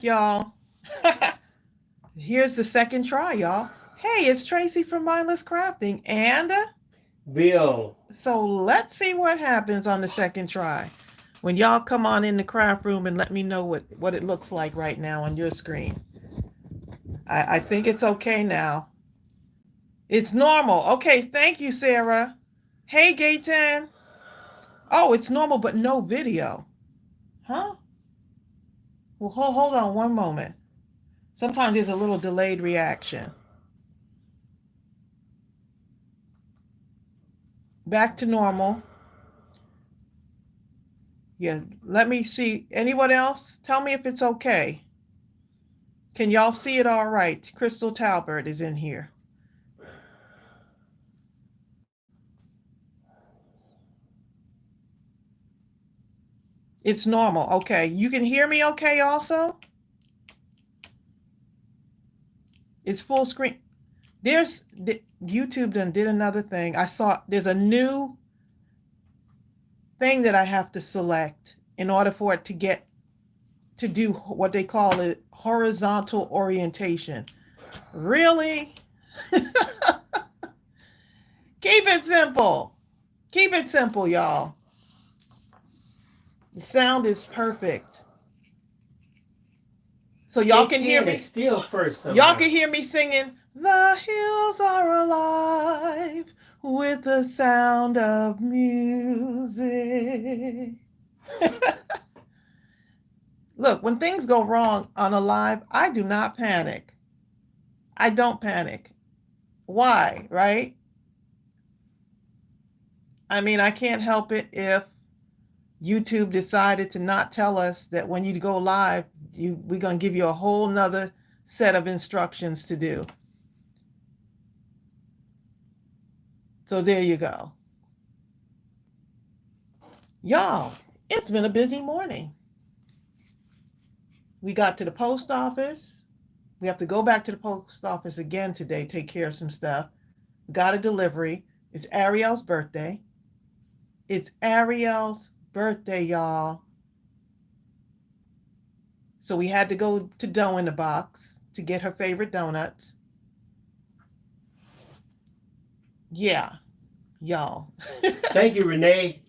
y'all. Here's the second try, y'all. Hey, it's Tracey from Mindless Crafting, and Bill. so let's see what happens on the second try. When y'all come on in the craft room and let me know what it looks like right now on your screen. I think it's okay now. It's normal. Okay, thank you, Sarah. Hey, Gayton. Oh, it's normal, but no video. Huh? Well, hold on one moment. Sometimes there's a little delayed reaction. Back to normal. Yeah, let me see. Anyone else? Tell me if it's okay. Can y'all see it all right? Crystal Talbert is in here. It's normal. Okay. You can hear me okay also? It's full screen. YouTube did another thing. I saw there's a new thing that I have to select in order for it to do what they call it horizontal orientation. Really? Keep it simple. Keep it simple, y'all. The sound is perfect. So y'all can hear me. Still first. Y'all can hear me singing, "The hills are alive with the sound of music." Look, when things go wrong on a live, I do not panic. I don't panic. Why, right? I mean, I can't help it if YouTube decided to not tell us that when you go live, we're going to give you a whole nother set of instructions to do. So there you go. Y'all, it's been a busy morning. We got to the post office. We have to go back to the post office again today, take care of some stuff. Got a delivery. It's Ariel's birthday. It's Ariel's birthday, y'all. So we had to go to Dough in the Box to get her favorite donuts. Yeah, y'all. Thank you, Renee.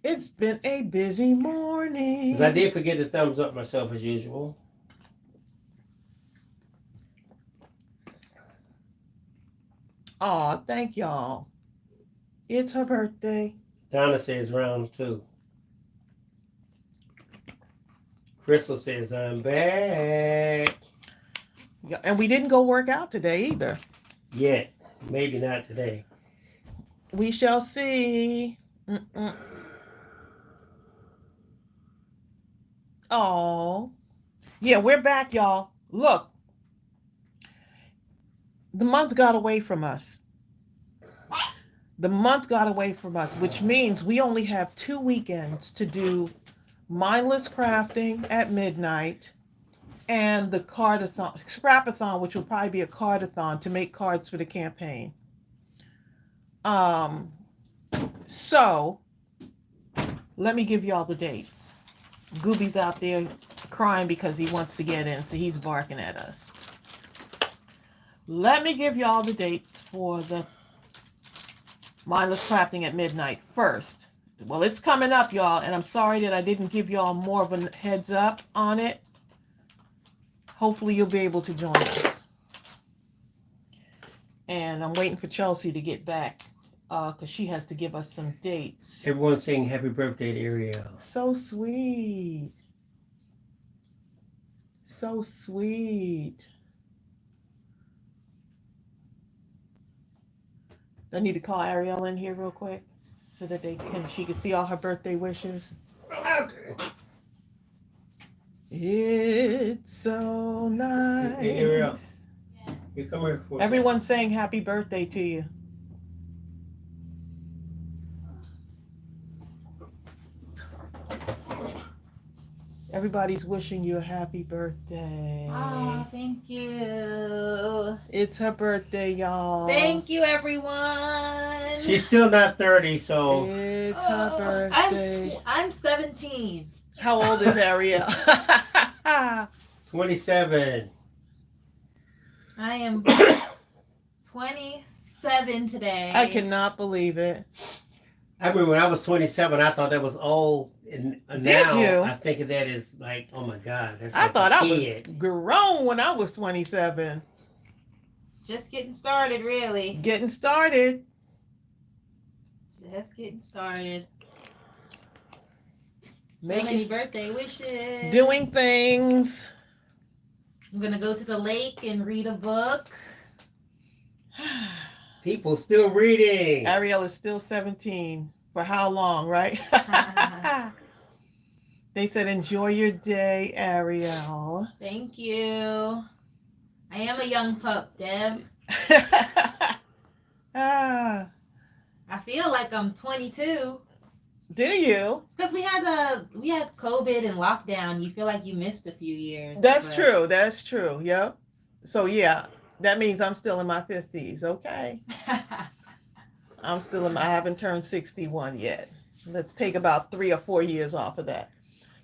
It's been a busy morning. 'Cause I did forget to thumbs up myself as usual. Aw, thank y'all. It's her birthday. Donna says round 2. Crystal says I'm back. Yeah, and we didn't go work out today either. Yet. Maybe not today. We shall see. Oh, yeah, we're back, y'all. Look, the month got away from us. The month got away from us, which means we only have 2 weekends to do Mindless Crafting at midnight and the cardathon, scrapathon, which will probably be a cardathon to make cards for the campaign. So let me give y'all the dates. Gooby's out there crying because he wants to get in, so he's barking at us. Let me give y'all the dates for the Mindless Crafting at midnight first. Well, it's coming up, y'all, and I'm sorry that I didn't give y'all more of a heads up on it. Hopefully you'll be able to join us. And I'm waiting for Chelsea to get back because she has to give us some dates. Everyone's saying happy birthday to Ariel. So sweet. So sweet. I need to call Ariel in here real quick so that she can see all her birthday wishes. Okay. It's so nice. Hey, Ariel. You come here for Everyone's saying happy birthday to you. Everybody's wishing you a happy birthday. Oh, thank you. It's her birthday, y'all. Thank you, everyone. She's still not 30, so. It's her birthday. I'm 17. How old is Ariel? 27. I am 27 today. I cannot believe it. I remember when I was 27, I thought that was old. And Did now you? I think of that as like, oh my God, that's I like thought a I was kid. grown when I was 27. Just getting started, really. Getting started. Just getting started. So Making, many birthday wishes. doing things. I'm gonna go to the lake and read a book. People still reading. Ariel is still 17. For how long, right? They said, enjoy your day, Ariel. Thank you. I am a young pup, Deb. Ah, I feel like I'm 22. do you? Because we had COVID and lockdown. You feel like you missed a few years. That's but- true. That's true. Yep. So yeah, that means I'm still in my 50s. Okay. I haven't turned 61 yet. Let's take about 3 or 4 years off of that.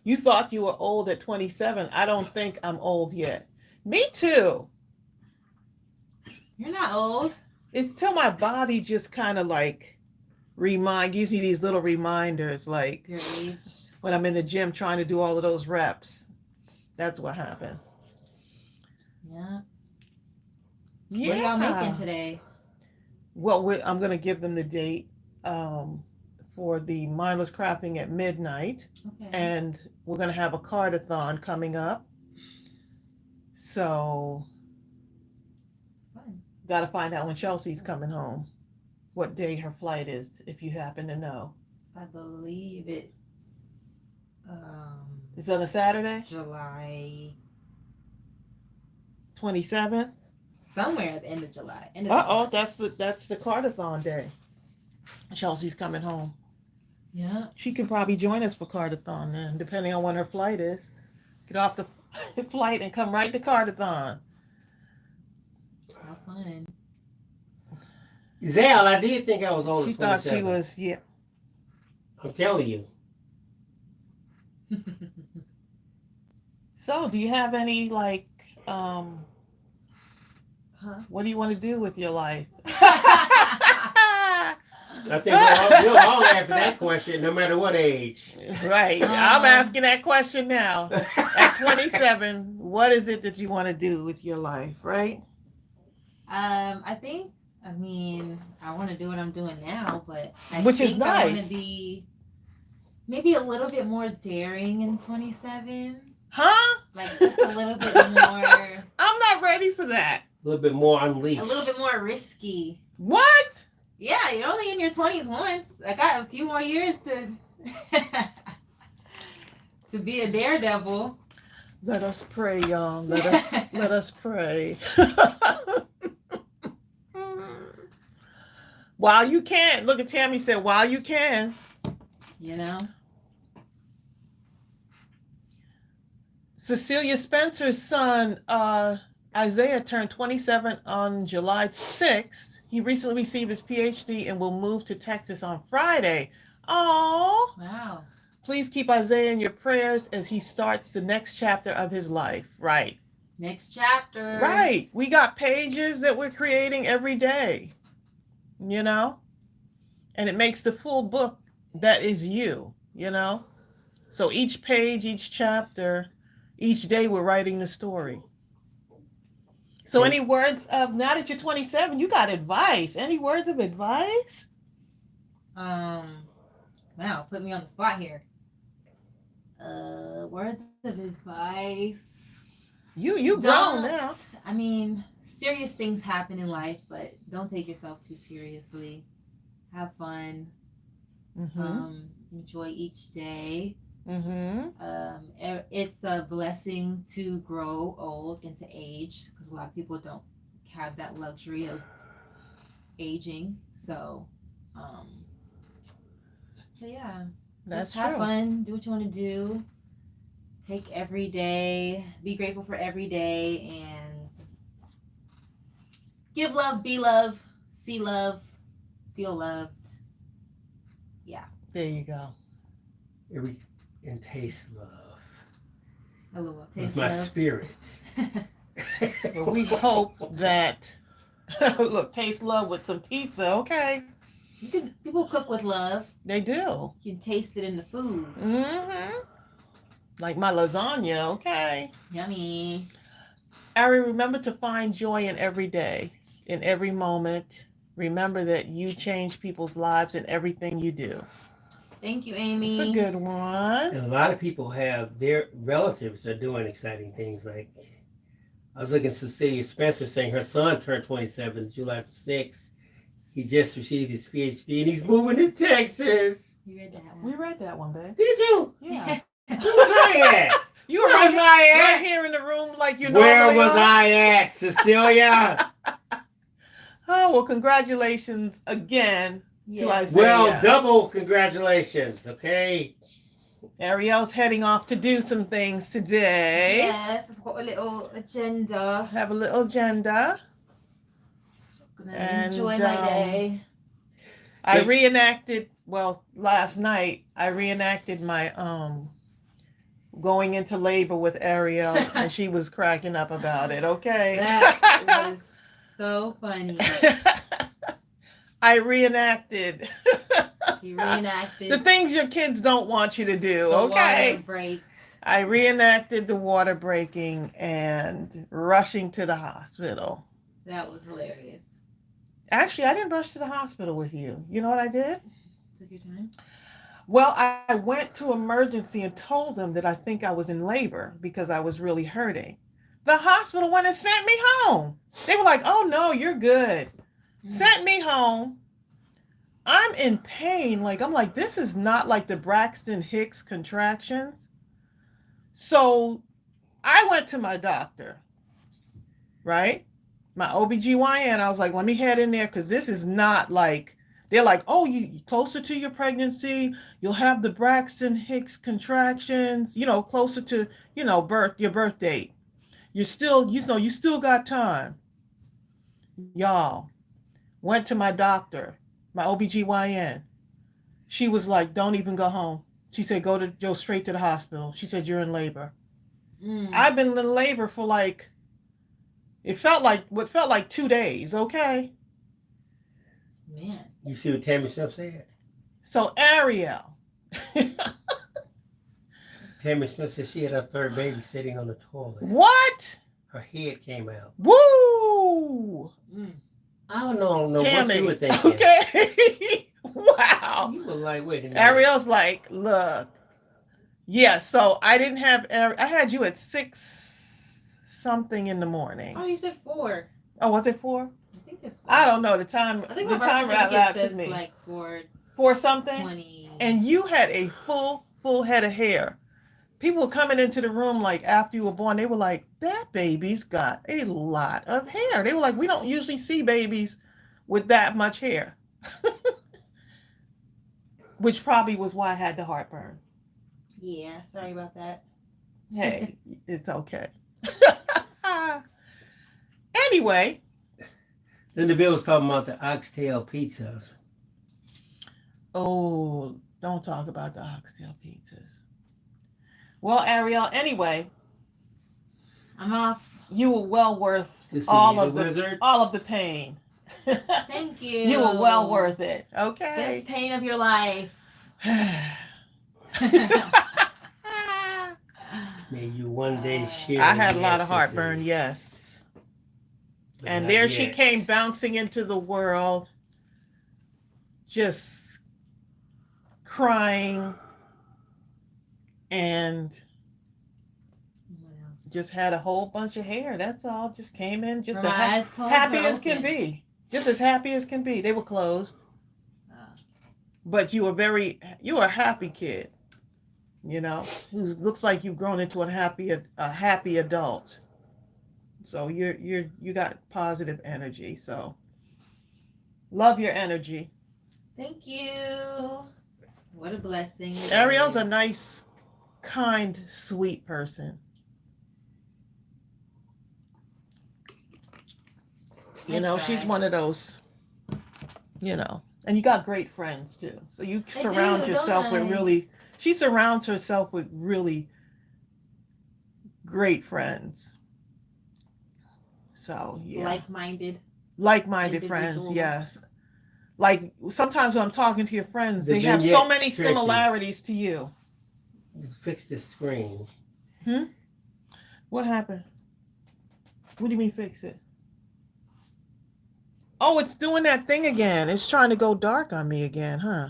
You thought you were old at 27. I don't think I'm old yet. Me too. You're not old. It's till my body just kind of like gives you these little reminders, like Your age. when I'm in the gym trying to do all of those reps. That's what happens. Yeah. Yeah. What are y'all making today? Well, I'm going to give them the date for the Mindless Crafting at midnight. Okay. And we're going to have a cardathon coming up. So, Fun. got to find out when Chelsea's coming home. What day her flight is, if you happen to know. I believe it's It's on a Saturday? July 27th? somewhere at the end of July. End of Uh-oh, July. that's the cardathon day. Chelsea's coming home. Yeah. She could probably join us for cardathon then, depending on when her flight is. Get off the flight and come right to cardathon. How fun. Zell, I did think I was older She than thought 27. she was, yeah. I'm telling you. So, do you have any, like, Huh? what do you want to do with your life? I think we'll all answer that question, no matter what age. Right. I'm asking that question now. At 27, what is it that you want to do with your life, right? I mean, I want to do what I'm doing now, but I Which think is I want nice. to be maybe a little bit more daring in 27. Huh? Like just a little bit more, I'm not ready for that. A little bit more unleashed. a little bit more risky. What? Yeah, you're only in your 20s once. I got a few more years to to be a daredevil. Let us pray, y'all. Let us pray. While you can. Look at Tammy said, while you can. You know? Cecilia Spencer's son, Isaiah, turned 27 on July 6th. He recently received his PhD and will move to Texas on Friday. Oh, Wow. please keep Isaiah in your prayers as he starts the next chapter of his life. Right. Next chapter. Right. We got pages that we're creating every day, you know, and it makes the full book that is you, you know. So each page, each chapter, each day we're writing the story. So any words of, now that you're 27, you got advice. Any words of advice? Wow, put me on the spot here. Words of advice. You grown now. I mean, serious things happen in life, but don't take yourself too seriously. Have fun. Mm-hmm. Enjoy each day. Mm-hmm. It's a blessing to grow old and to age because a lot of people don't have that luxury of aging. So yeah, That's just have true. fun. Do what you want to do. Take every day. Be grateful for every day and give love, be love, see love, feel loved. Yeah. There you go. And taste love. A little with taste my love. spirit. But we hope that look, taste love with some pizza, okay? People cook with love. They do. You can taste it in the food. Mm-hmm. Like my lasagna, okay? Yummy. Ari, remember to find joy in every day, in every moment. Remember that you change people's lives in everything you do. Thank you, Amy. It's a good one. And a lot of people have their relatives are doing exciting things. Like I was looking at Cecilia Spencer saying her son turned 27 July 6th. He just received his PhD and he's moving to Texas. You read that one. We read that one, babe. Did you? Yeah. Where was I at? You Where were was I right at? here in the room like you know. Where was I at, Cecilia? Oh, well, congratulations again to Isaiah. Well, double congratulations, okay? Ariel's heading off to do some things today. Yes, I've got a little agenda. Have a little agenda. Gonna And, enjoy my day. I reenacted, well, last night, I reenacted my going into labor with Ariel, and she was cracking up about it, okay? That was so funny. I reenacted She reenacted the things your kids don't want you to do, the okay? water break. I reenacted the water breaking and rushing to the hospital. That was hilarious. Actually, I didn't rush to the hospital with you. You know what I did? Took your time. Well, I went to emergency and told them that I think I was in labor because I was really hurting. The hospital went and sent me home. They were like, oh no, you're good. Sent me home. I'm in pain. I'm like, this is not like the Braxton Hicks contractions. So I went to my doctor, right? My OBGYN. I was like, let me head in there because this is not like, they're like, oh, you closer to your pregnancy, you'll have the Braxton Hicks contractions, closer to, your birth date. You're still, you still got time. Y'all, went to my doctor, my OBGYN. She was like, don't even go home. She said, go straight to the hospital. She said, you're in labor. I've been in labor for what felt like 2 days, okay? Man. You see what Tammy Smith said? So Ariel. Tammy Smith said she had her third baby sitting on the toilet. What? Her head came out. Woo! I don't know Tammy. what you were thinking. Okay. Wow. You were like, wait a minute. Ariel's like, look. Yeah, so I didn't have, I had you at 6 something in the morning. Oh, you said 4. Oh, was it 4? I think it's 4. I don't know. The time says me. like 4 4 something? 20. And you had a full head of hair. People were coming into the room like after you were born, they were like, that baby's got a lot of hair. They were like, we don't usually see babies with that much hair. Which probably was why I had the heartburn. Yeah, sorry about that. Hey, it's okay. Anyway. Then the bill was talking about the Oxtail pizzas. Oh, don't talk about the Oxtail pizzas. Well, Ariel, anyway, I'm off. You were well worth all of the pain. Thank you. You were well worth it. Okay. Best pain of your life. May you one day share. I had a lot of heartburn, yes. But and there she came bouncing into the world, just crying and just had a whole bunch of hair. That's all. Just came in, just happy as can be. Just as happy as can be. They were closed. But you were a happy kid, who looks like you've grown into a happy adult. So you got positive energy. So love your energy. Thank you. What a blessing. Ariel's a nice, kind, sweet person. She's one of those, and you got great friends too. So you surround yourself with she surrounds herself with really great friends. So yeah, like-minded friends. individuals. Yes, like sometimes when I'm talking to your friends, The they have so vignette, many Tracy. similarities to you. Fix the screen. What happened? What do you mean fix it? Oh, it's doing that thing again. It's trying to go dark on me again, huh?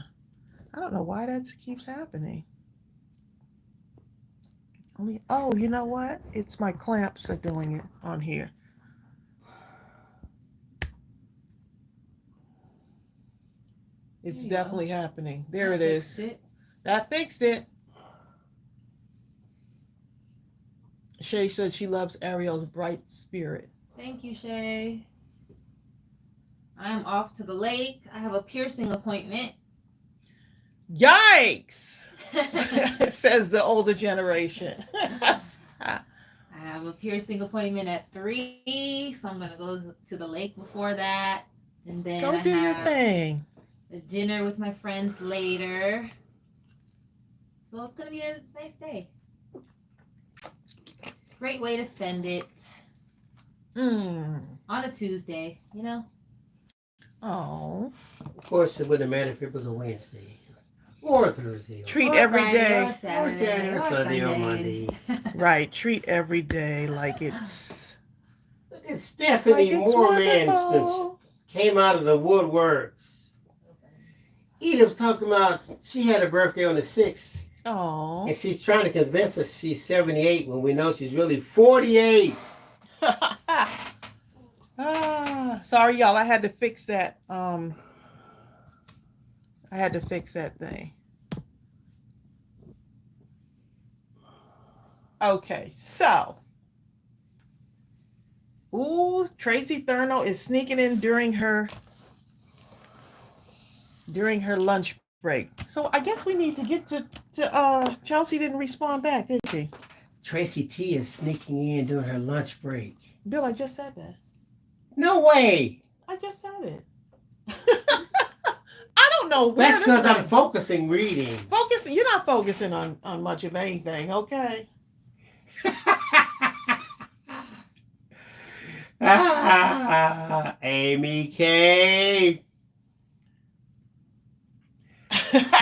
I don't know why that keeps happening. Oh, you know what? It's my clamps are doing it on here. It's definitely happening. There it is. That fixed it. Shay said she loves Ariel's bright spirit. Thank you, Shay. I'm off to the lake. I have a piercing appointment. Yikes! Says the older generation. I have a piercing appointment at 3, so I'm gonna go to the lake before that, and then Go do your thing. A dinner with my friends later. So it's gonna be a nice day. Great way to spend it. On a Tuesday, you know. Oh. Of course, it wouldn't matter if it was a Wednesday or a Thursday. Treat Or every Friday, day. or Saturday, or Sunday or Monday. Right. Treat every day like it's. It's Stephanie Like it's Moorman wonderful. came out of the woodworks. Edith's talking about she had a birthday on the 6th. Oh. And she's trying to convince us she's 78 when we know she's really 48. Sorry, y'all. I had to fix that. I had to fix that thing. Okay, so. Ooh, Tracey Thurno is sneaking in during her lunch break. So I guess we need to get to Chelsea didn't respond back, did she? Tracy T is sneaking in during her lunch break. Bill, I just said that. No way. I just said it. I don't know where. That's because I'm focusing reading. You're not focusing on much of anything, okay? Amy K.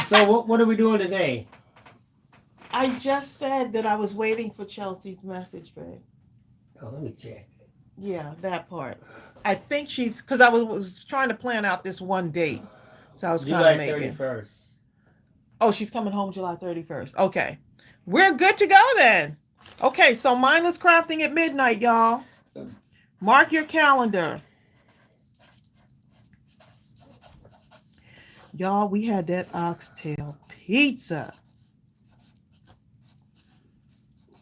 So what are we doing today? I just said that I was waiting for Chelsea's message, babe. Oh, let me check. Yeah, that part. I think she's because I was trying to plan out this one date, so I was kind of making. July 31st. Oh, she's coming home July 31st. Okay, we're good to go then. Okay, so mindless crafting at midnight, y'all. Mark your calendar. Y'all, we had that oxtail pizza.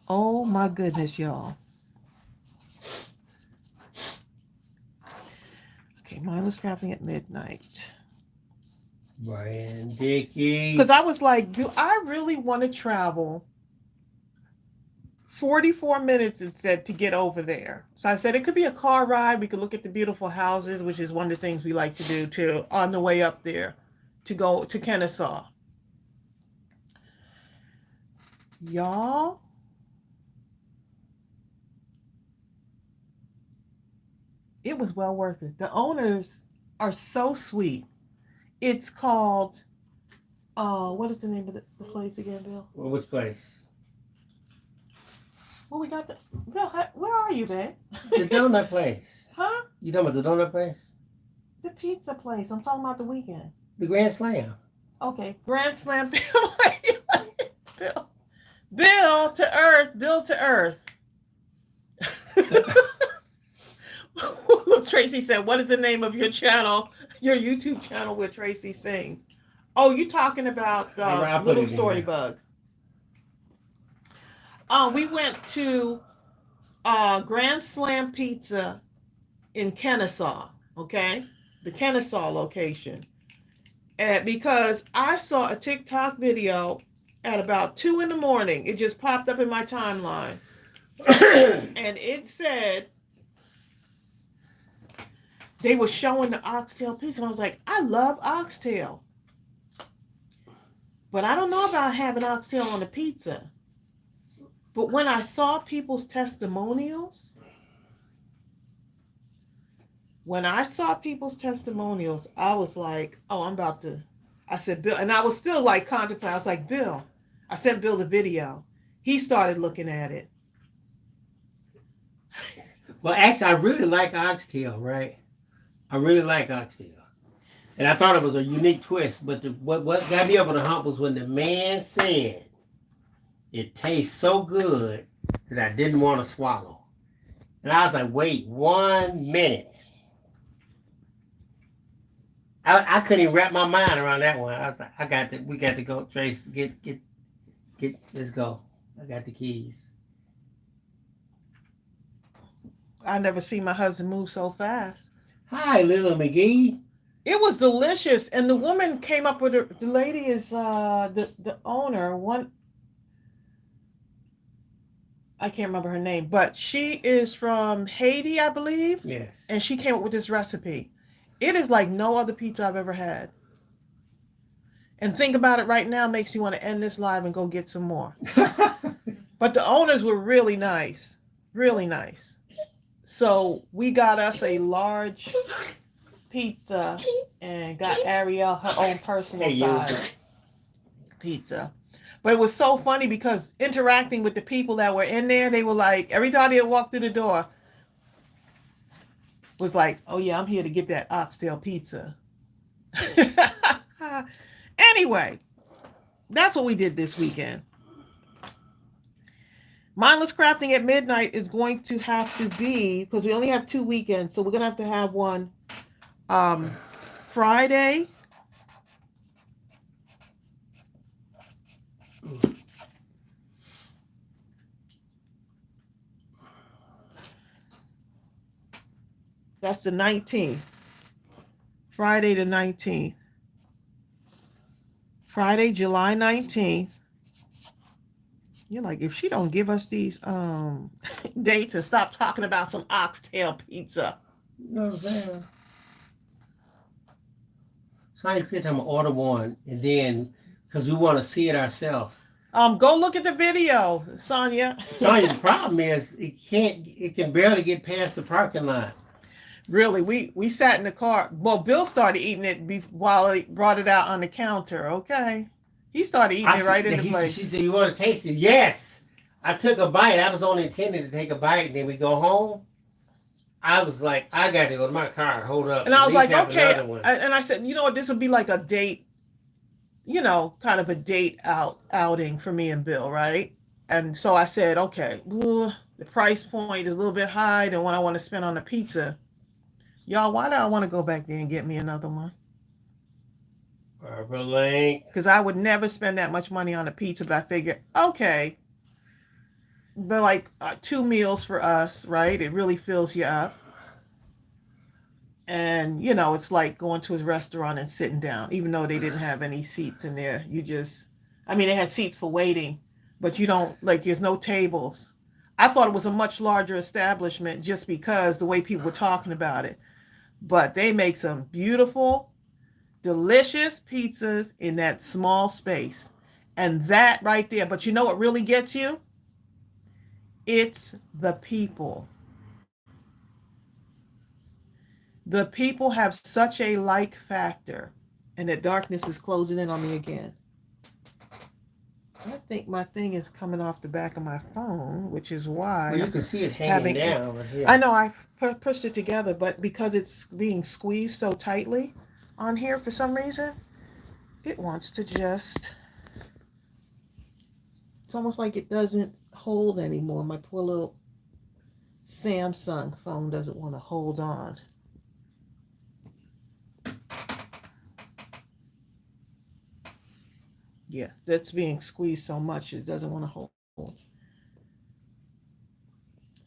Oh my goodness, y'all. Okay, mindless crafting at midnight. Brian Dickey. Because I was like, do I really want to travel 44 minutes, it said, to get over there? So I said it could be a car ride. We could look at the beautiful houses, which is one of the things we like to do too, on the way up there to go to Kennesaw. Y'all, it was well worth it. The owners are so sweet. It's called, what is the name of the place again, Bill? Well, which place? Well, we got the, Bill, where are you, babe? The donut place. Huh? You talking about the donut place? The pizza place. I'm talking about the weekend. The Grand Slam. Okay, Grand Slam. Bill. Bill to earth. Bill to earth. Tracy said, what is the name of your channel, your YouTube channel where Tracy sings? Oh, you talking about the Little Story Bug. We went to Grand Slam Pizza in Kennesaw, okay? The Kennesaw location. And because I saw a TikTok video at about 2 a.m. It just popped up in my timeline. And it said they were showing the oxtail pizza. And I was like, I love oxtail. But I don't know about having oxtail on the pizza. But when I saw people's testimonials, I was like, oh, I'm about to. I said, Bill, and I was still like contemplating. I was like, Bill, I sent Bill the video. He started looking at it. Well, actually, I really like Oxtail, right? I really like Oxtail. And I thought it was a unique twist. But what got me over the hump was when the man said, it tastes so good that I didn't want to swallow. And I was like, wait 1 minute. I couldn't even wrap my mind around that one. I was like, we got to go, Trace, let's go. I got the keys. I never seen my husband move so fast. Hi, Lila McGee. It was delicious, and the woman came up with her. The lady is the owner. I can't remember her name, but she is from Haiti, I believe. Yes. And she came up with this recipe. It is like no other pizza I've ever had. And think about it right now makes you want to end this live and go get some more. But the owners were really nice. Really nice. So we got us a large pizza and got Ariel her own personal size pizza. But it was so funny because interacting with the people that were in there, they were like, every time they walked through the door, was like, oh yeah, I'm here to get that Oxtail pizza. Anyway, that's what we did this weekend. Mindless Crafting at Midnight is going to have to be, because we only have 2 weekends, so we're going to have one Friday. That's the 19th. Friday the 19th. Friday, July 19th. You're like, if she don't give us these dates and stop talking about some oxtail pizza. You know what I'm saying? So I feel I'm gonna order one, and then because we want to see it ourselves. Go look at the video, Sonia. Sonia, the problem is it can barely get past the parking lot. Really, we sat in the car. Well, Bill started eating it while he brought it out on the counter. Okay, he started eating it right in the place. She said, "You want to taste it?" Yes. I took a bite. I was only intending to take a bite, and then we go home. I was like, I got to go to my car. Hold up. And I was like, okay. And I said, you know what? This will be like a date, kind of a date outing for me and Bill, right? And so I said, okay, the price point is a little bit high than what I want to spend on the pizza. Y'all, why do I want to go back there and get me another one? Barbara Link. Because I would never spend that much money on a pizza, but I figured, okay, but like 2 meals for us, right? It really fills you up. And, it's like going to a restaurant and sitting down, even though they didn't have any seats in there. They had seats for waiting, but there's no tables. I thought it was a much larger establishment just because the way people were talking about it. But they make some beautiful, delicious pizzas in that small space. And that right there, but you know what really gets you? It's the people. The people have such a like factor, and the darkness is closing in on me again. I think my thing is coming off the back of my phone, which is why. Well, you can see it hanging down. Yeah. I know I pushed it together, but because it's being squeezed so tightly on here for some reason, it wants to just. It's almost like it doesn't hold anymore. My poor little Samsung phone doesn't want to hold on. Yeah, that's being squeezed so much it doesn't want to hold.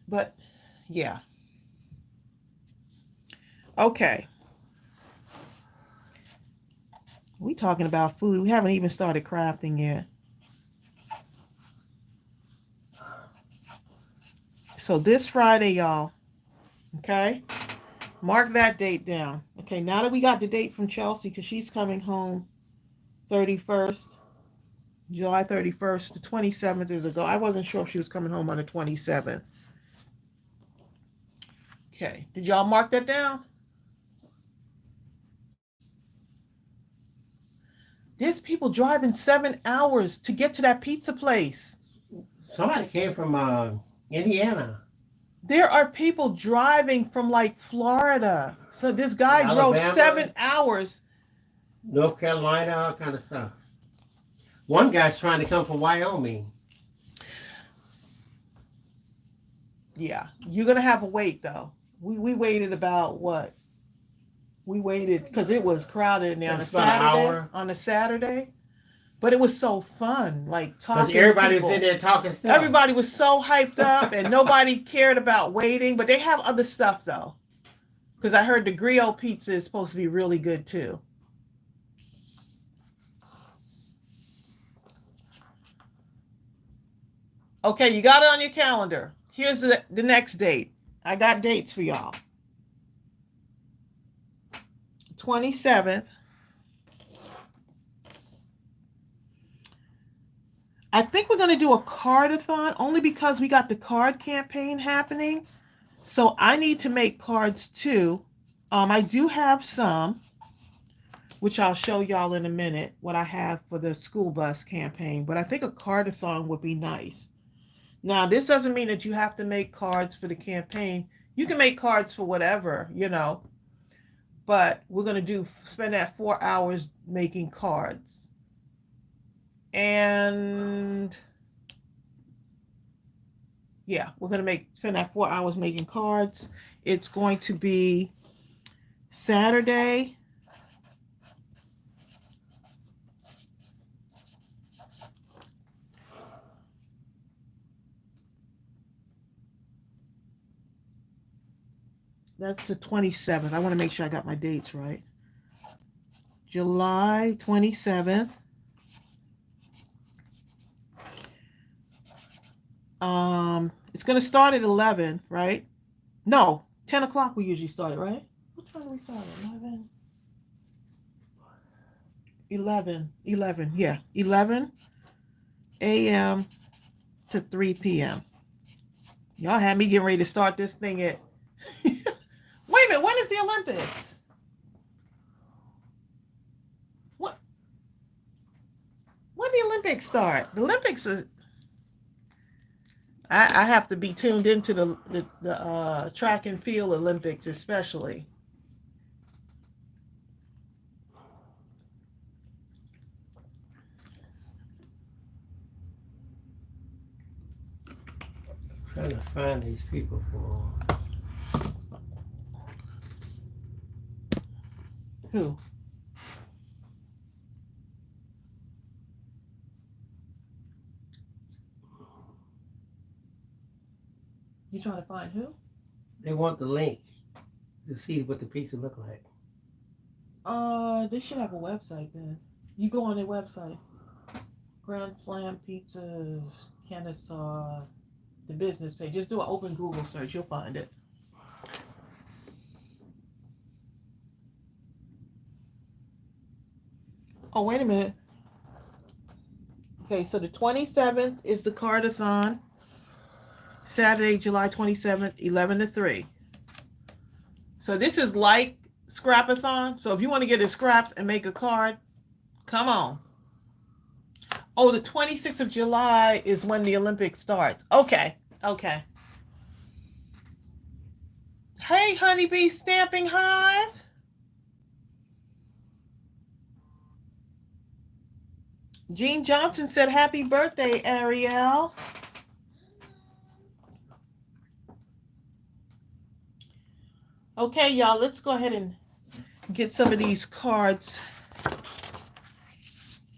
But yeah. Okay. We talking about food. We haven't even started crafting yet. So this Friday, y'all. Okay. Mark that date down. Okay, now that we got the date from Chelsea, because she's coming home 31st. July 31st. The 27th is a go. I wasn't sure if she was coming home on the 27th. Okay. Did y'all mark that down? There's people driving 7 hours to get to that pizza place. Somebody came from Indiana, There are people driving from like Florida. So this guy drove Alabama. 7 hours. North Carolina, all kind of stuff. One guy's trying to come from Wyoming. Yeah, you're gonna have a wait though. We waited about what? We waited because it was crowded in there on a It's about an Saturday. hour. On a Saturday, but it was so fun, like Because talking. To everybody was people. in there talking stuff. Everybody was so hyped up, and nobody cared about waiting. But they have other stuff though, because I heard the griot pizza is supposed to be really good too. Okay, you got it on your calendar. Here's the next date. I got dates for y'all. 27th. I think we're going to do a cardathon only because we got the card campaign happening. So I need to make cards too. I do have some, which I'll show y'all in a minute, what I have for the school bus campaign. But I think a cardathon would be nice. Now, this doesn't mean that you have to make cards for the campaign. You can make cards for whatever, but we're going to spend that 4 hours making cards. And yeah, we're going to spend that 4 hours making cards. It's going to be Saturday, that's the 27th. I want to make sure I got my dates right. July 27th. It's going to start at 11, right? No, 10 o'clock we usually start it, right? What time do we start at? 11, yeah. 11 a.m. to 3 p.m. Y'all had me getting ready to start this thing at... Wait a minute, when is the Olympics? What? When the Olympics start? The Olympics is... I have to be tuned into the track and field Olympics especially. I'm trying to find these people for. Who? You trying to find who? They want the link to see what the pizza look like. They should have a website then. You go on their website. Grand Slam Pizzas, Kennesaw, the business page. Just do an open Google search. You'll find it. Oh, wait a minute. Okay, so the 27th is the cardathon. Saturday, July 27th, 11 to 3. So this is like scrapathon. So if you want to get the scraps and make a card, come on. Oh, the 26th of July is when the Olympics starts. Okay. Hey, Honeybee Stamping Hive. Jean Johnson said, happy birthday, Ariel. Okay, y'all, let's go ahead and get some of these cards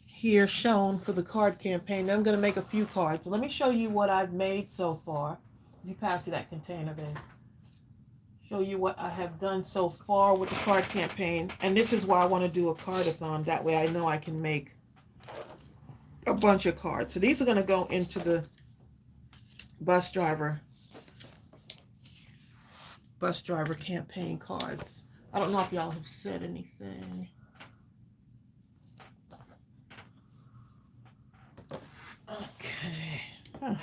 here shown for the card campaign. Then I'm going to make a few cards. So let me show you what I've made so far. You pass me that container, babe. Show you what I have done so far with the card campaign. And this is why I want to do a cardathon. That way I know I can make a bunch of cards. So these are going to go into the bus driver campaign cards. I don't know if y'all have said anything. Huh.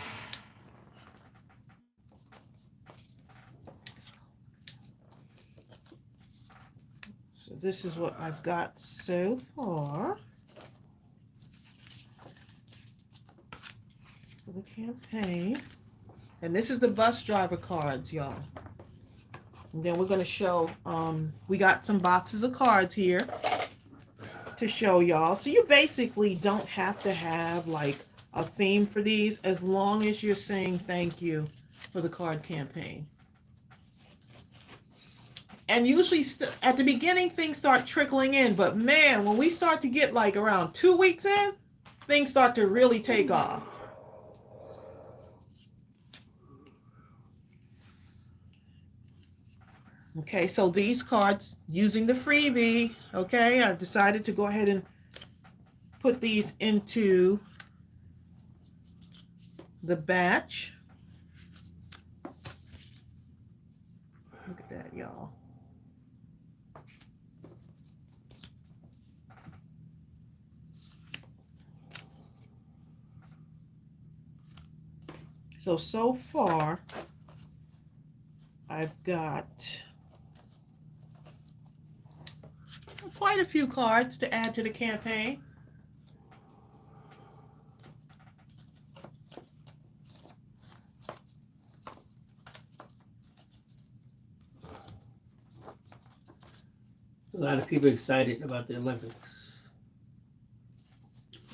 So this is what I've got so far for the campaign. And this is the bus driver cards, y'all. And then we're going to show, we got some boxes of cards here to show y'all. So you basically don't have to have like a theme for these as long as you're saying thank you for the card campaign. And usually at the beginning, things start trickling in. But man, when we start to get like around 2 weeks in, things start to really take off. Okay, so these cards, using the freebie, okay, I've decided to go ahead and put these into the batch. Look at that, y'all. So far, I've got quite a few cards to add to the campaign. A lot of people excited about the Olympics.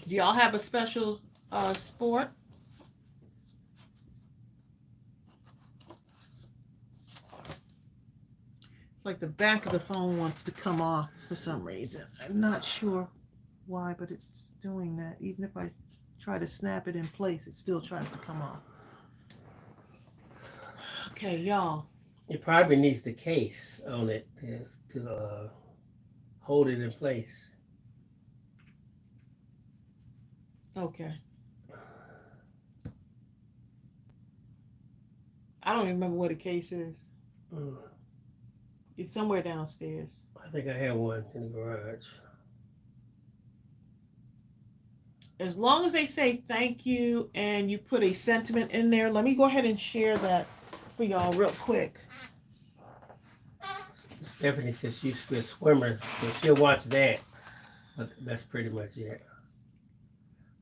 Do y'all have a special sport? It's like the back of the phone wants to come off for some reason. I'm not sure why, but it's doing that. Even if I try to snap it in place, it still tries to come off. Okay, y'all. It probably needs the case on it to hold it in place. Okay. I don't even remember what a case is. It's somewhere downstairs. I think I have one in the garage. As long as they say thank you and you put a sentiment in there, let me go ahead and share that for y'all real quick. Stephanie says she used to be a swimmer, so she'll watch that. But that's pretty much it.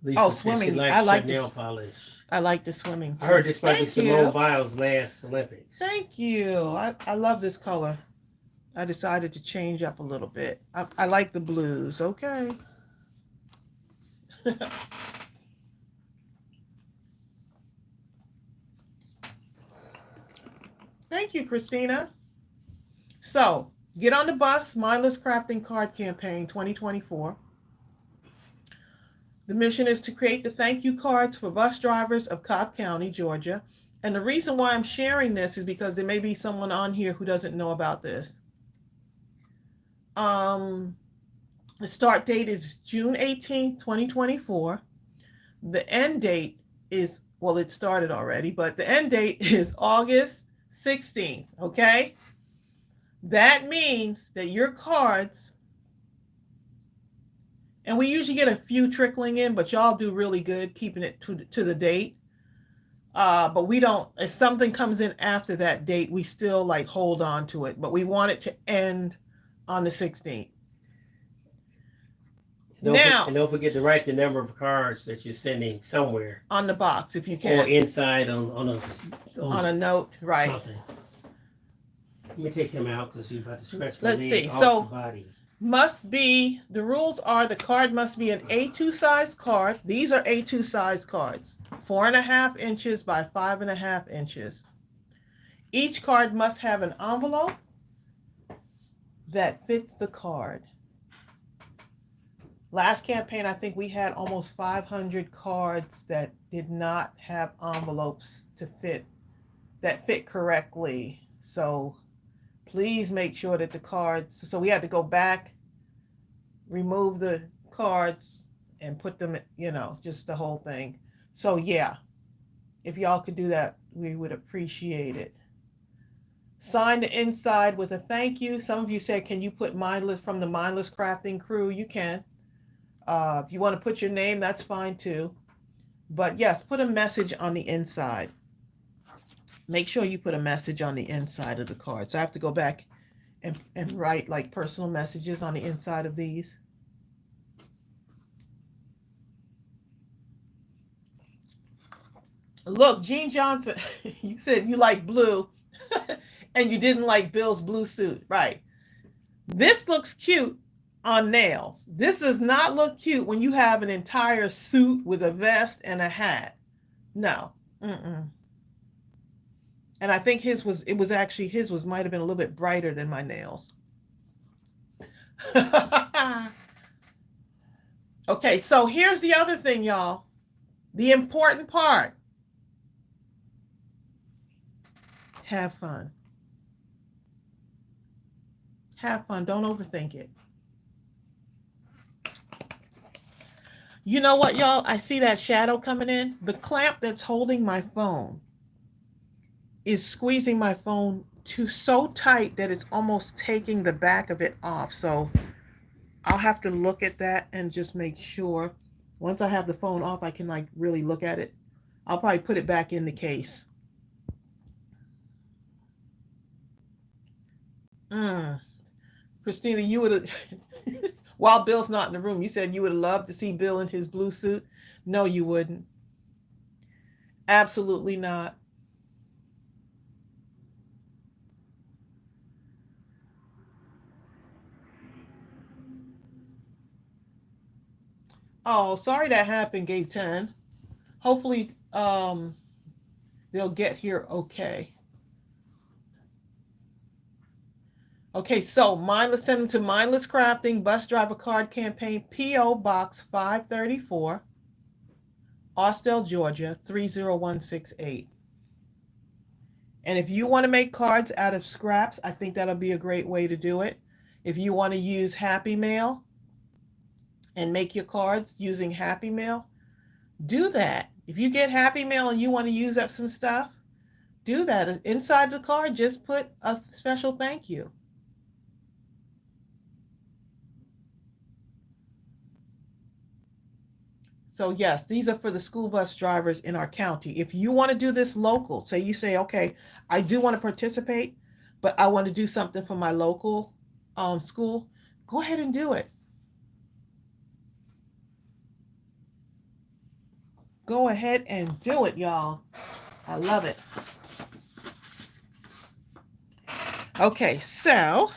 Lisa Swimming. She likes I like nail this. polish. I like the swimming too. I heard this might be Thank Simone you. Biles' last Olympics. Thank you. I love this color. I decided to change up a little bit. I like the blues. Okay. Thank you, Christina. So, get on the bus, Mindless Crafting Card Campaign 2024. The mission is to create the thank you cards for bus drivers of Cobb County, Georgia. And the reason why I'm sharing this is because there may be someone on here who doesn't know about this. The start date is June 18th, 2024. The end date is, well, it started already, but the end date is August 16th, okay? That means that your cards, and we usually get a few trickling in, but y'all do really good keeping it to the date. But we don't, if something comes in after that date, we still like hold on to it, but we want it to end on the 16th. Don't forget to write the number of cards that you're sending somewhere on the box if you can, or inside on a note, right? Something. Let me take him out because he's about to scratch my Let's leg see. off So the body. the rules are the card must be an A2 size card. These are A2 size cards, 4.5 inches by 5.5 inches. Each card must have an envelope that fits the card. Last campaign, I think we had almost 500 cards that did not have envelopes that fit correctly. So please make sure that the cards, so we had to go back, remove the cards and put them, just the whole thing. So yeah, if y'all could do that, we would appreciate it. Sign the inside with a thank you. Some of you said, can you put from the Mindless Crafting crew? You can. If you want to put your name, that's fine too. But yes, put a message on the inside. Make sure you put a message on the inside of the card. So I have to go back and write like personal messages on the inside of these. Look, Gene Johnson, you said you like blue and you didn't like Bill's blue suit. Right. This looks cute on nails. This does not look cute when you have an entire suit with a vest and a hat. No. Mm-mm. And I think his was might have been a little bit brighter than my nails. Okay, so here's the other thing, y'all. The important part. Have fun. Have fun. Don't overthink it. You know what, y'all? I see that shadow coming in. The clamp that's holding my phone is squeezing my phone so tight that it's almost taking the back of it off. So I'll have to look at that and just make sure. Once I have the phone off, I can like really look at it. I'll probably put it back in the case. Christina, you would have, while Bill's not in the room, you said you would have loved to see Bill in his blue suit. No, you wouldn't. Absolutely not. Oh, sorry that happened, Gate 10. Hopefully, they'll get here okay. Okay, so send them to Mindless Crafting Bus Driver Card Campaign, P.O. Box 534, Austell, Georgia 30168. And if you want to make cards out of scraps, I think that'll be a great way to do it. If you want to use Happy Mail and make your cards using Happy Mail, do that. If you get Happy Mail and you want to use up some stuff, do that. Inside the card, just put a special thank you. So yes, these are for the school bus drivers in our county. If you want to do this local, you say, okay, I do want to participate, but I want to do something for my local school, go ahead and do it. Go ahead and do it, y'all. I love it. Okay, so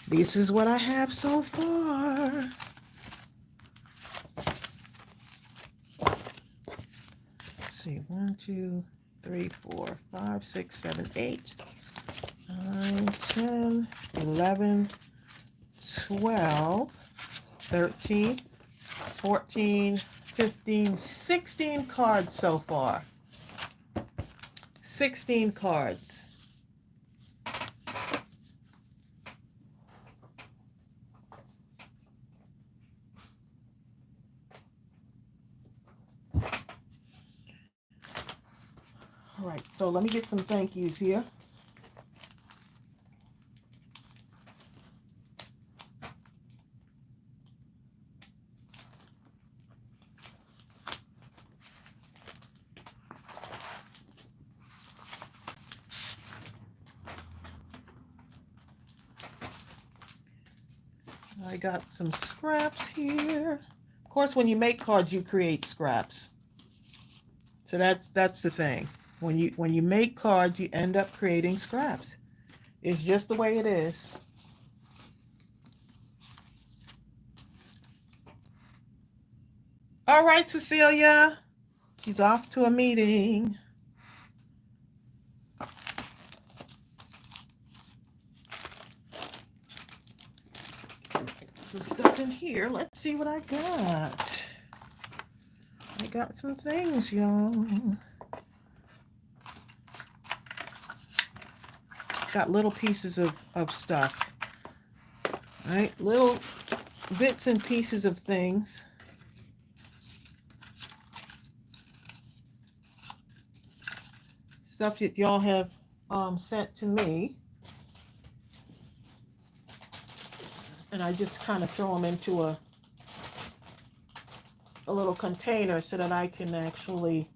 this is what I have so far. Let's see, 1, 2, 3, 4, 5, 6, 7, 8, 9, 10, 11, 12, 13, 14, 15, 16 cards so far. 16 cards. All right, so let me get some thank yous here. I got some scraps here. Of course, when you make cards, you create scraps. So that's the thing. When you make cards, you end up creating scraps. It's just the way it is. All right, Cecilia. She's off to a meeting. Some stuff in here. Let's see what I got. I got some things, y'all. Got little pieces of stuff. All right, little bits and pieces of things. Stuff that y'all have sent to me. And I just kind of throw them into a a little container so that I can actually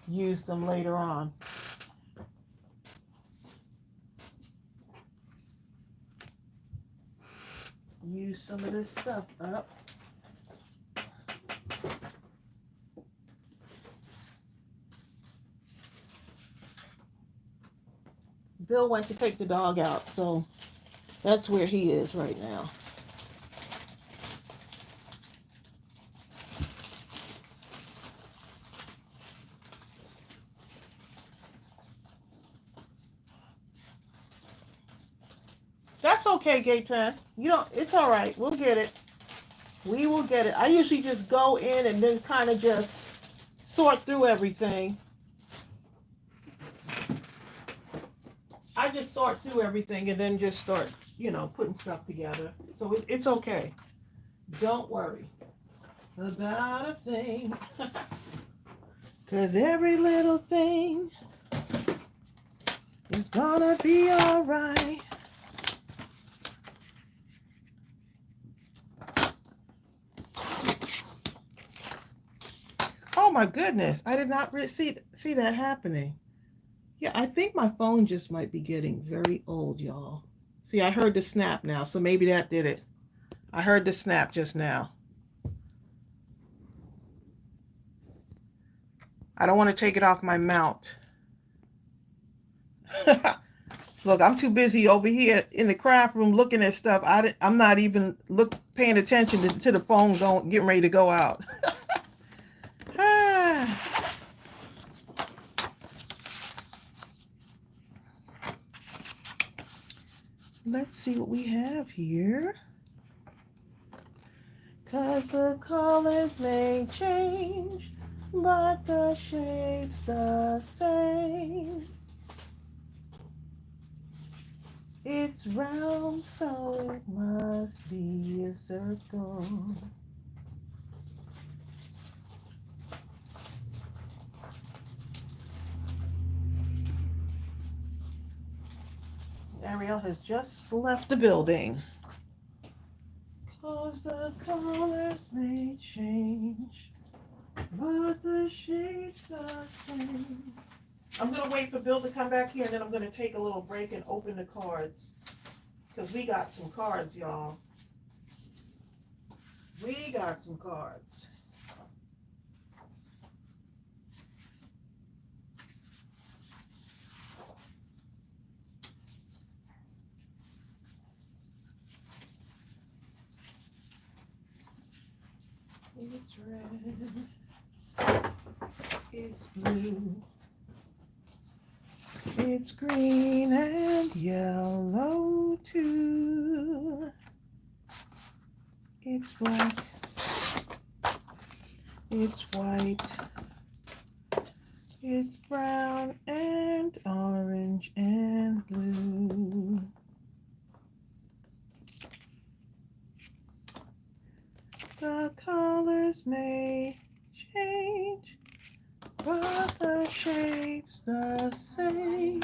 use them later on. Use some of this stuff up. Bill went to take the dog out, so that's where he is right now. That's okay, Gaten. You don't, it's all right. We'll get it. We will get it. I usually just go in and then kind of just sort through everything. I just sort through everything and then just start, putting stuff together. So it's okay. Don't worry about a thing. Because every little thing is gonna be all right. Oh my goodness, I did not see that happening. Yeah, I think my phone just might be getting very old, y'all. See, I heard the snap now, so maybe that did it. I heard the snap just now. I don't want to take it off my mount. Look, I'm too busy over here in the craft room looking at stuff. I'm not even paying attention to the phone getting ready to go out. Let's see what we have here. 'Cause the colors may change, but the shape's the same. It's round, so it must be a circle. Ariel has just left the building. 'Cause the colors may change, but the shape's the same. I'm going to wait for Bill to come back here, and then I'm going to take a little break and open the cards. Because we got some cards, y'all. We got some cards. It's red, it's blue, it's green and yellow too. It's black, it's white, it's brown and orange and blue. The colors may change, but the shape's the same.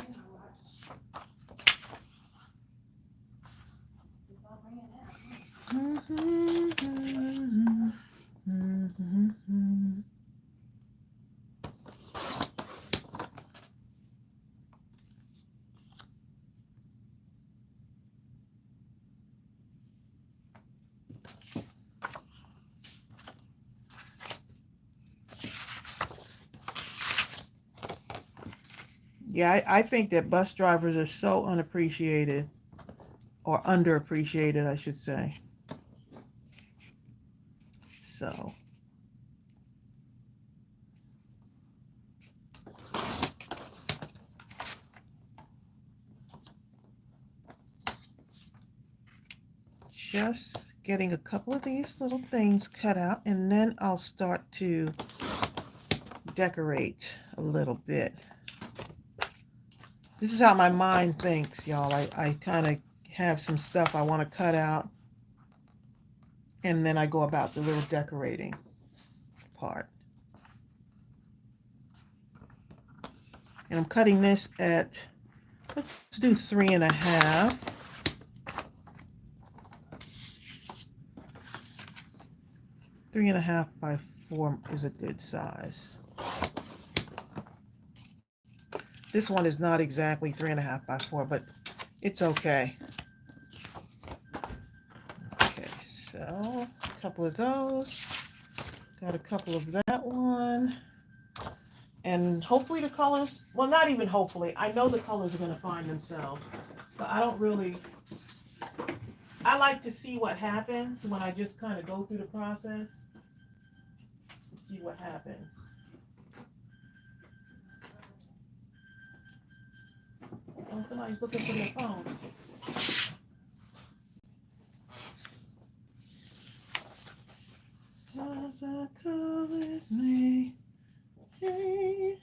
Yeah, I think that bus drivers are so unappreciated, or underappreciated, I should say. So. Just getting a couple of these little things cut out, and then I'll start to decorate a little bit. This is how my mind thinks, y'all. I kind of have some stuff I want to cut out, and then I go about the little decorating part. And I'm cutting this at, let's do 3.5. 3.5 by 4 is a good size. This one is not exactly 3.5 by 4, but it's okay. Okay, so a couple of those. Got a couple of that one. And hopefully the colors, well, not even hopefully, I know the colors are going to find themselves. So I don't really, I like to see what happens when I just kind of go through the process. See what happens. Oh, somebody's looking for their phone. As the colors may change.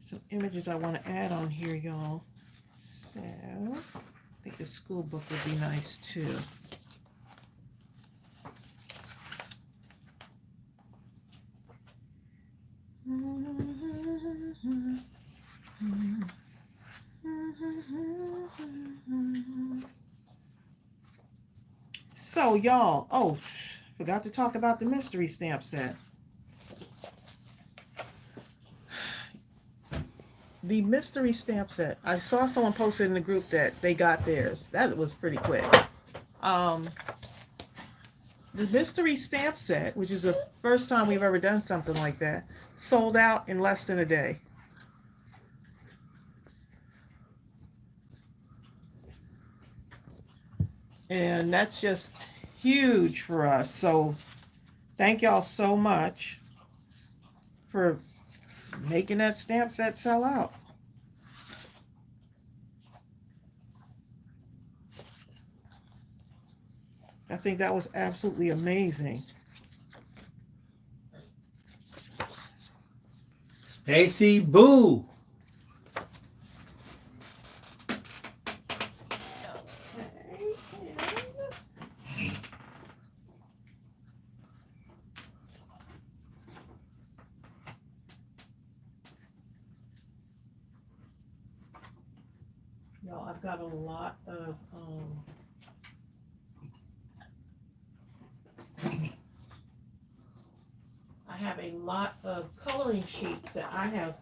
Some images I want to add on here, y'all. So, I think the school book would be nice too. So, y'all, oh, forgot to talk about the mystery stamp set. The mystery stamp set. I saw someone posted in the group that they got theirs. That was pretty quick. The mystery stamp set, which is the first time we've ever done something like that, sold out in less than a day. And that's just huge for us. So thank y'all so much for making that stamp set sell out. I think that was absolutely amazing. Stacy Boo. Y'all, I've got a lot of I have a lot of coloring sheets that I have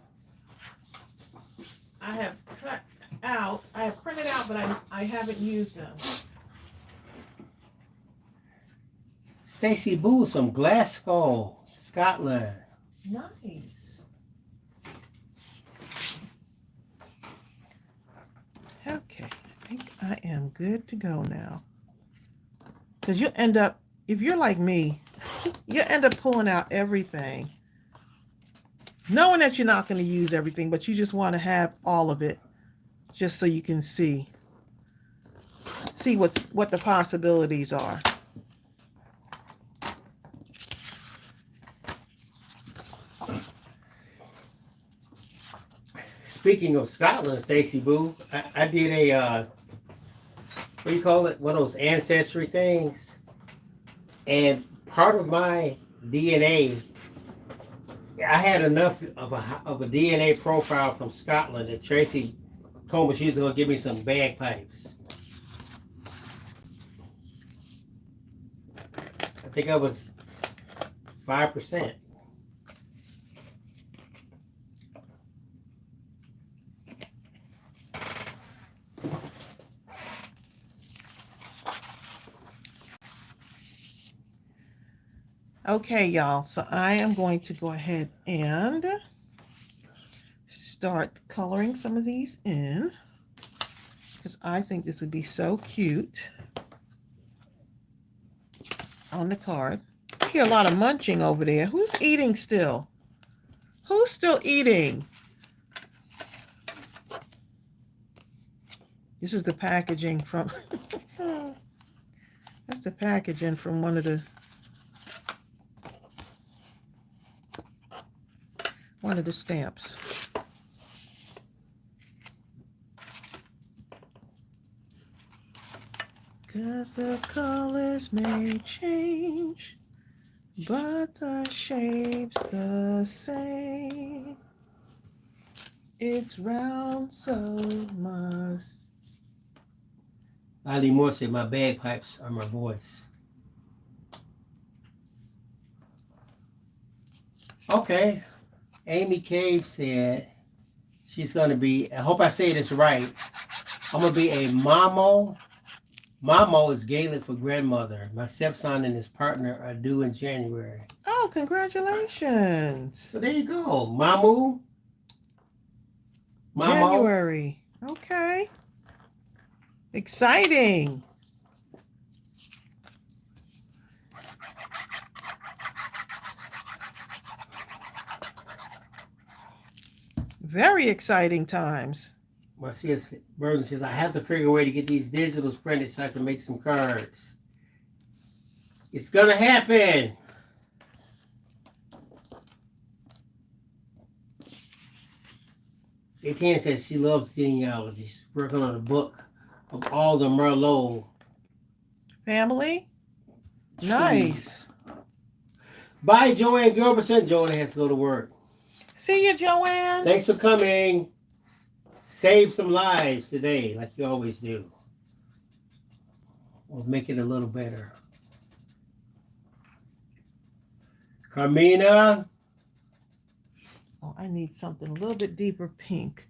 cut out. I have printed out, but I haven't used them. Stacy Boo from Glasgow, Scotland. Nice. Okay, I think I am good to go now. Because you end up, if you're like me, you end up pulling out everything, knowing that you're not going to use everything, but you just want to have all of it, just so you can see what the possibilities are. Speaking of Scotland, Stacy Boo, I did a what do you call it? One of those ancestry things, and part of my DNA, I had enough of a DNA profile from Scotland that Tracey told me she was going to give me some bagpipes. I think I was 5%. Okay, y'all, so I am going to go ahead and start coloring some of these in, because I think this would be so cute on the card. I hear a lot of munching over there. Who's eating still? Who's still eating? This is the packaging from that's the packaging from one of the stamps. 'Cause the colors may change, but the shape's the same. It's round, so must. Ali Moore said, my bagpipes are my voice. Okay. Amy Cave said she's going to be, I hope I say this right, I'm going to be a mamo. Mamo is Gaelic for grandmother. My stepson and his partner are due in January. Oh, congratulations. So there you go. Mamu. Mamo. January. Okay. Exciting. Very exciting times. Marcia Burton says, I have to figure a way to get these digitals printed so I can make some cards. It's going to happen. Etienne says she loves genealogy. She's working on a book of all the Merlot Family? trees. Nice. Bye, Joanne Gilbertson. Joanne has to go to work. See you, Joanne. Thanks for coming. Save some lives today, like you always do. We'll make it a little better. Carmina. Oh, I need something a little bit deeper pink.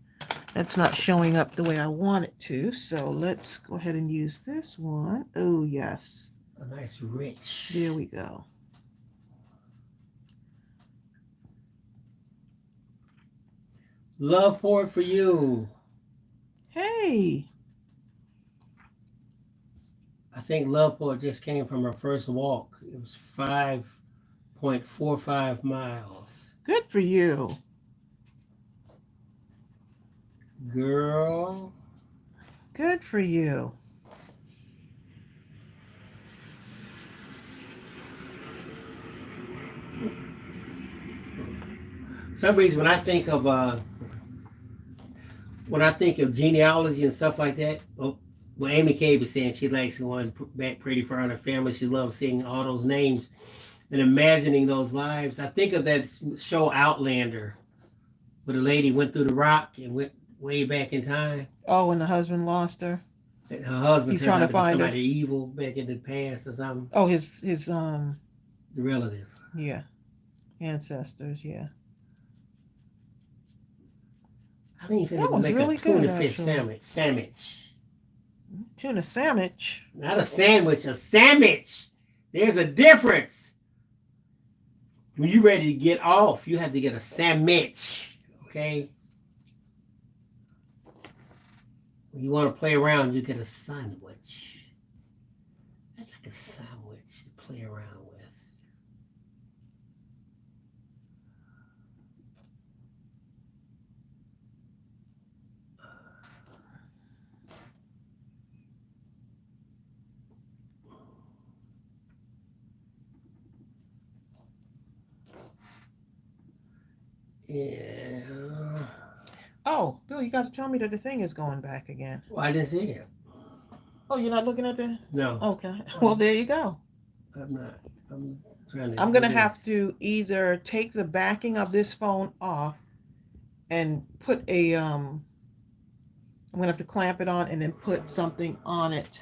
That's not showing up the way I want it to. So let's go ahead and use this one. Oh, yes. A nice rich. There we go. Love port for you. Hey. I think Loveport just came from her first walk. It was 5.45 miles. Good for you. Girl. Good for you. Some reason when I think of genealogy and stuff like that, well, Amy Cave is saying she likes going back pretty far in her family. She loves seeing all those names and imagining those lives. I think of that show Outlander, where the lady went through the rock and went way back in time. Oh, and the husband lost her. And her husband He's turned trying out to to be find her. somebody evil back in the past or something. Oh, his The relative. yeah, ancestors, yeah. I think you That can was make really a tuna good, fish actually. sandwich. Tuna sandwich. Not a sandwich, a sandwich. There's a difference. When you're ready to get off, you have to get a sandwich. Okay? When you want to play around, you get a sandwich. I like a sandwich to play around with. Yeah. Oh, Bill, you got to tell me that the thing is going back again. Well, I didn't see it. Oh, you're not looking at the... No, Okay. Well, there you go. I'm not. I'm trying to. I'm going to do have this. to either take the backing of this phone off and put a... I'm going to have to clamp it on and then put something on it.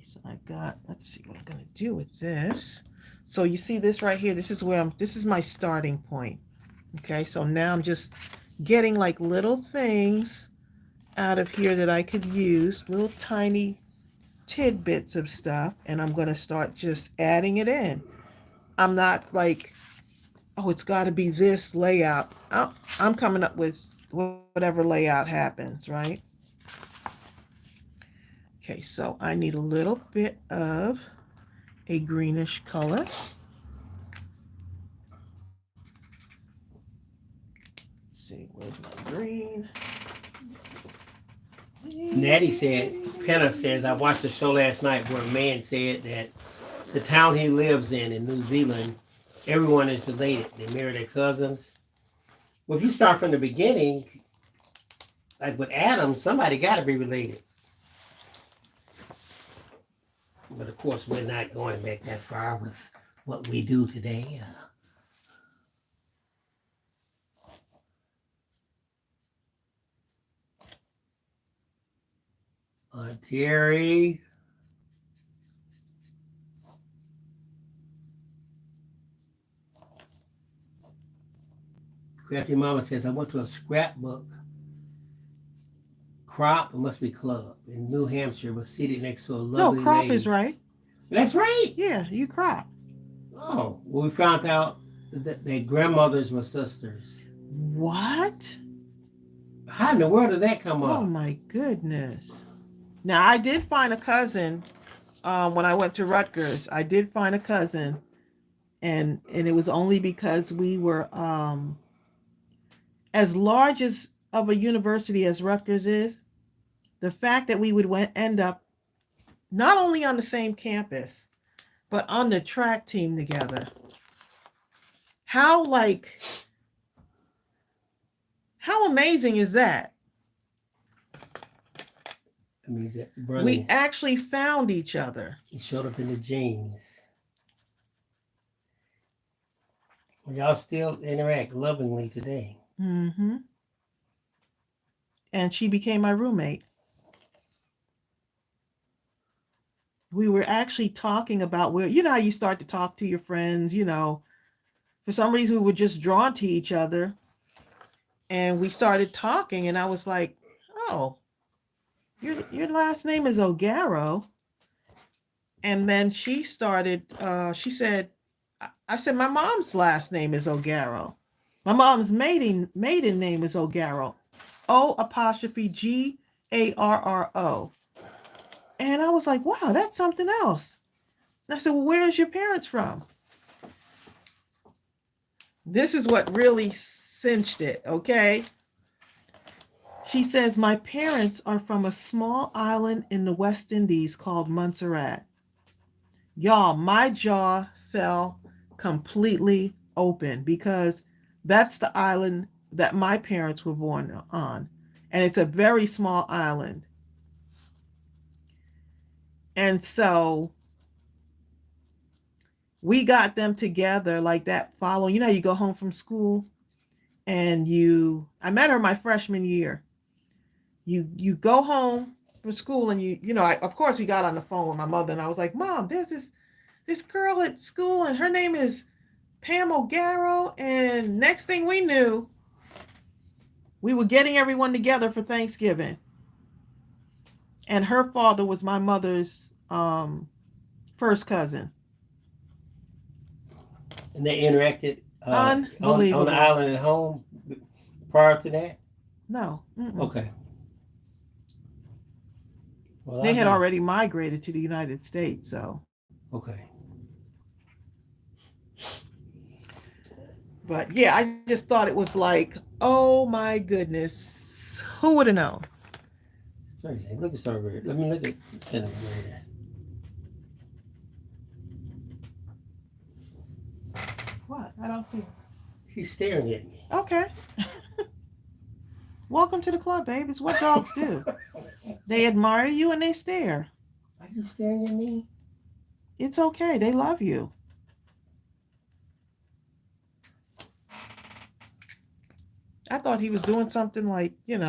So I got, let's see what I'm going to do with this. So you see this right here, this is my starting point. Okay, so now I'm just getting like little things out of here that I could use, little tiny tidbits of stuff, and I'm going to start just adding it in. I'm not like, oh, it's got to be this layout. I'm coming up with whatever layout happens, right? Okay, so I need a little bit of a greenish color. Let's see, where's my green? Natty said, Penna says, I watched a show last night where a man said that the town he lives in New Zealand everyone is related. They marry their cousins. Well, if you start from the beginning, like with Adam, somebody got to be related. But of course, we're not going back that far with what we do today. Terry. Crafty Mama says, I went to a scrapbook crop, it must be club, in New Hampshire, was seated next to a No, lovely crop lady. is right. That's right. Yeah, you crop. Oh, well, we found out that their grandmothers were sisters. What? How in the world did that come Oh up? my goodness. Now I did find a cousin when I went to Rutgers. I did find a cousin, and it was only because we were as large as of a university as Rutgers is. The fact that we would end up not only on the same campus, but on the track team together. How amazing is that? I mean, that brother, We actually found each other. he showed up in the jeans. Well, y'all still interact lovingly today. Mm-hmm. And she became my roommate. We were actually talking about where, you know how you start to talk to your friends, for some reason we were just drawn to each other. And we started talking, and I was like, oh, your last name is O'Garo. And then she started, she said, I said, my mom's last name is O'Garo. My mom's maiden name is O'Garo. O''Garro. And I was like, wow, that's something else. And I said, well, where is your parents from? This is what really cinched it, okay? She says, my parents are from a small island in the West Indies called Montserrat. Y'all, my jaw fell completely open because that's the island that my parents were born on. And it's a very small island. And so we got them together like that following, how you go home from school and I met her my freshman year. You go home from school and of course we got on the phone with my mother and I was like, Mom, there's this girl at school and her name is Pam O'Garo. And next thing we knew, we were getting everyone together for Thanksgiving. And her father was my mother's first cousin. And they interacted on Unbelievable. the island at home prior to that? No. Mm-mm. Okay. Well, They had already migrated to the United States, so. Okay. But yeah, I just thought it was like, oh my goodness, who would have known? Tracey, look at Strawberry. Let me look at Cinnamon later. What? I don't see. He's staring at me. Okay. Welcome to the club, babe. It's what dogs do. They admire you and they stare. Are you staring at me? It's okay. They love you. I thought he was doing something like, This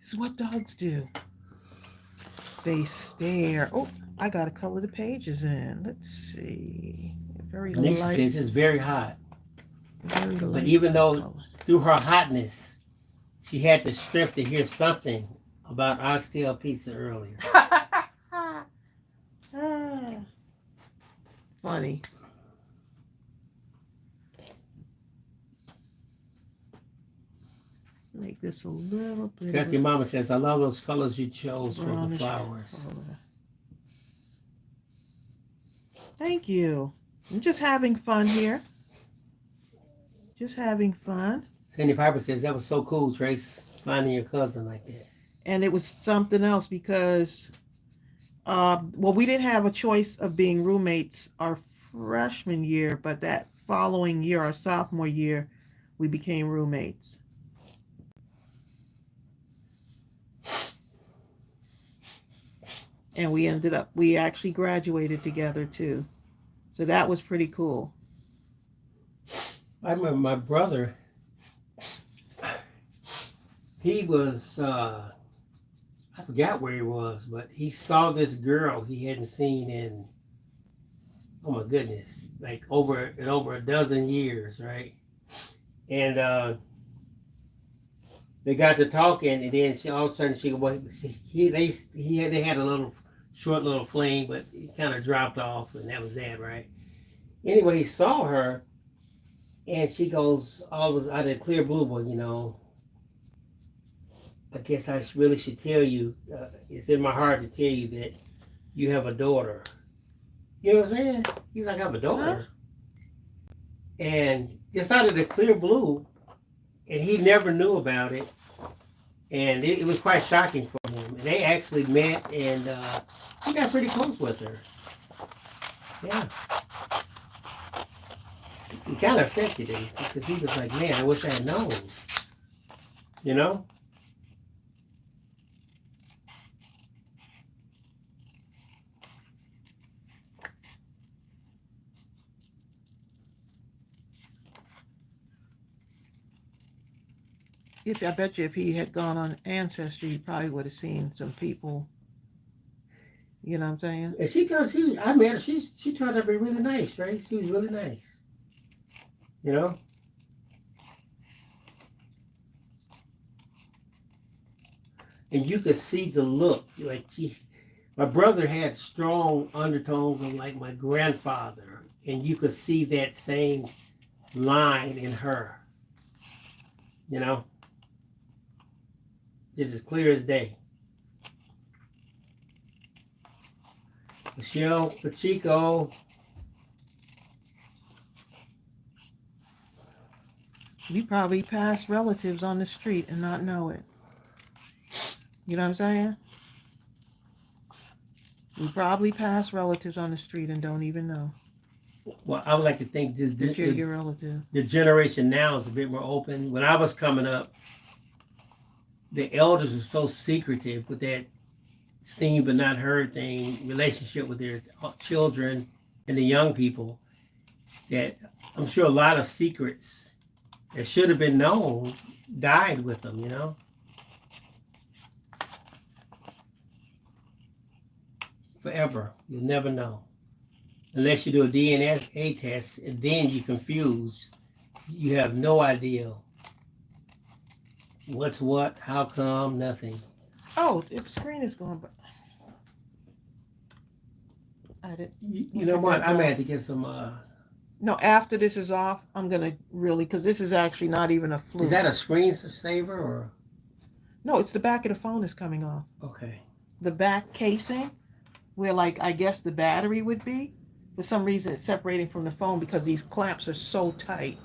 is what dogs do. They stare. Oh, I got to color the pages in. Let's see. Very Nisha light. says it's very hot. Very light But even though color. through her hotness, she had the strength to hear something about Oxtail pizza earlier. Funny. Let's make this a little bit. Crafty Mama says, I love those colors you chose for the brownish flowers. color. Thank you. I'm just having fun here. Just having fun. Sandy Piper says, that was so cool, Trace, finding your cousin like that. And it was something else because Well, we didn't have a choice of being roommates our freshman year, but that following year, our sophomore year, we became roommates. And we actually graduated together too. So that was pretty cool. I remember my brother. He was I forgot where he was, but he saw this girl he hadn't seen in, oh my goodness, like over a dozen years, right? And they got to talking, and then all of a sudden they had a little short little fling, but it kind of dropped off, and that was that, right? Anyway, he saw her, and she goes all of out of the clear blue, well, I guess I really should tell you. It's in my heart to tell you that you have a daughter. You know what I'm saying? He's like, I have a daughter. And just out of the clear blue, and he never knew about it. And it was quite shocking for him. And they actually met, and he got pretty close with her. Yeah. It kind of affected him because he was like, man, I wish I had known. You know? I bet you if he had gone on Ancestry, he probably would have seen some people. You know what I'm saying? And I met her, she turned out to be really nice, right? She was really nice. You know? And you could see the look. Like my brother had strong undertones of like my grandfather. And you could see that same line in her. You know? Just as clear as day. Michelle Pacheco. We probably pass relatives on the street and not know it. You know what I'm saying? We probably pass relatives on the street and don't even know. Well, I would like to think that you're your relative. The generation now is a bit more open. When I was coming up, the elders are so secretive with that seen but not heard thing, relationship with their children and the young people, that I'm sure a lot of secrets that should have been known died with them, you know? Forever. You'll never know. Unless you do a DNA test and then you're confused. You have no idea what's what, how come, nothing. Oh, the screen is going, but I didn't. You know what? I'm going to get some. No, after this is off, I'm going to really, because this is actually not even a fluke. Is that a screensaver or? No, it's the back of the phone is coming off. Okay. The back casing, where like I guess the battery would be. For some reason, it's separating from the phone because these clamps are so tight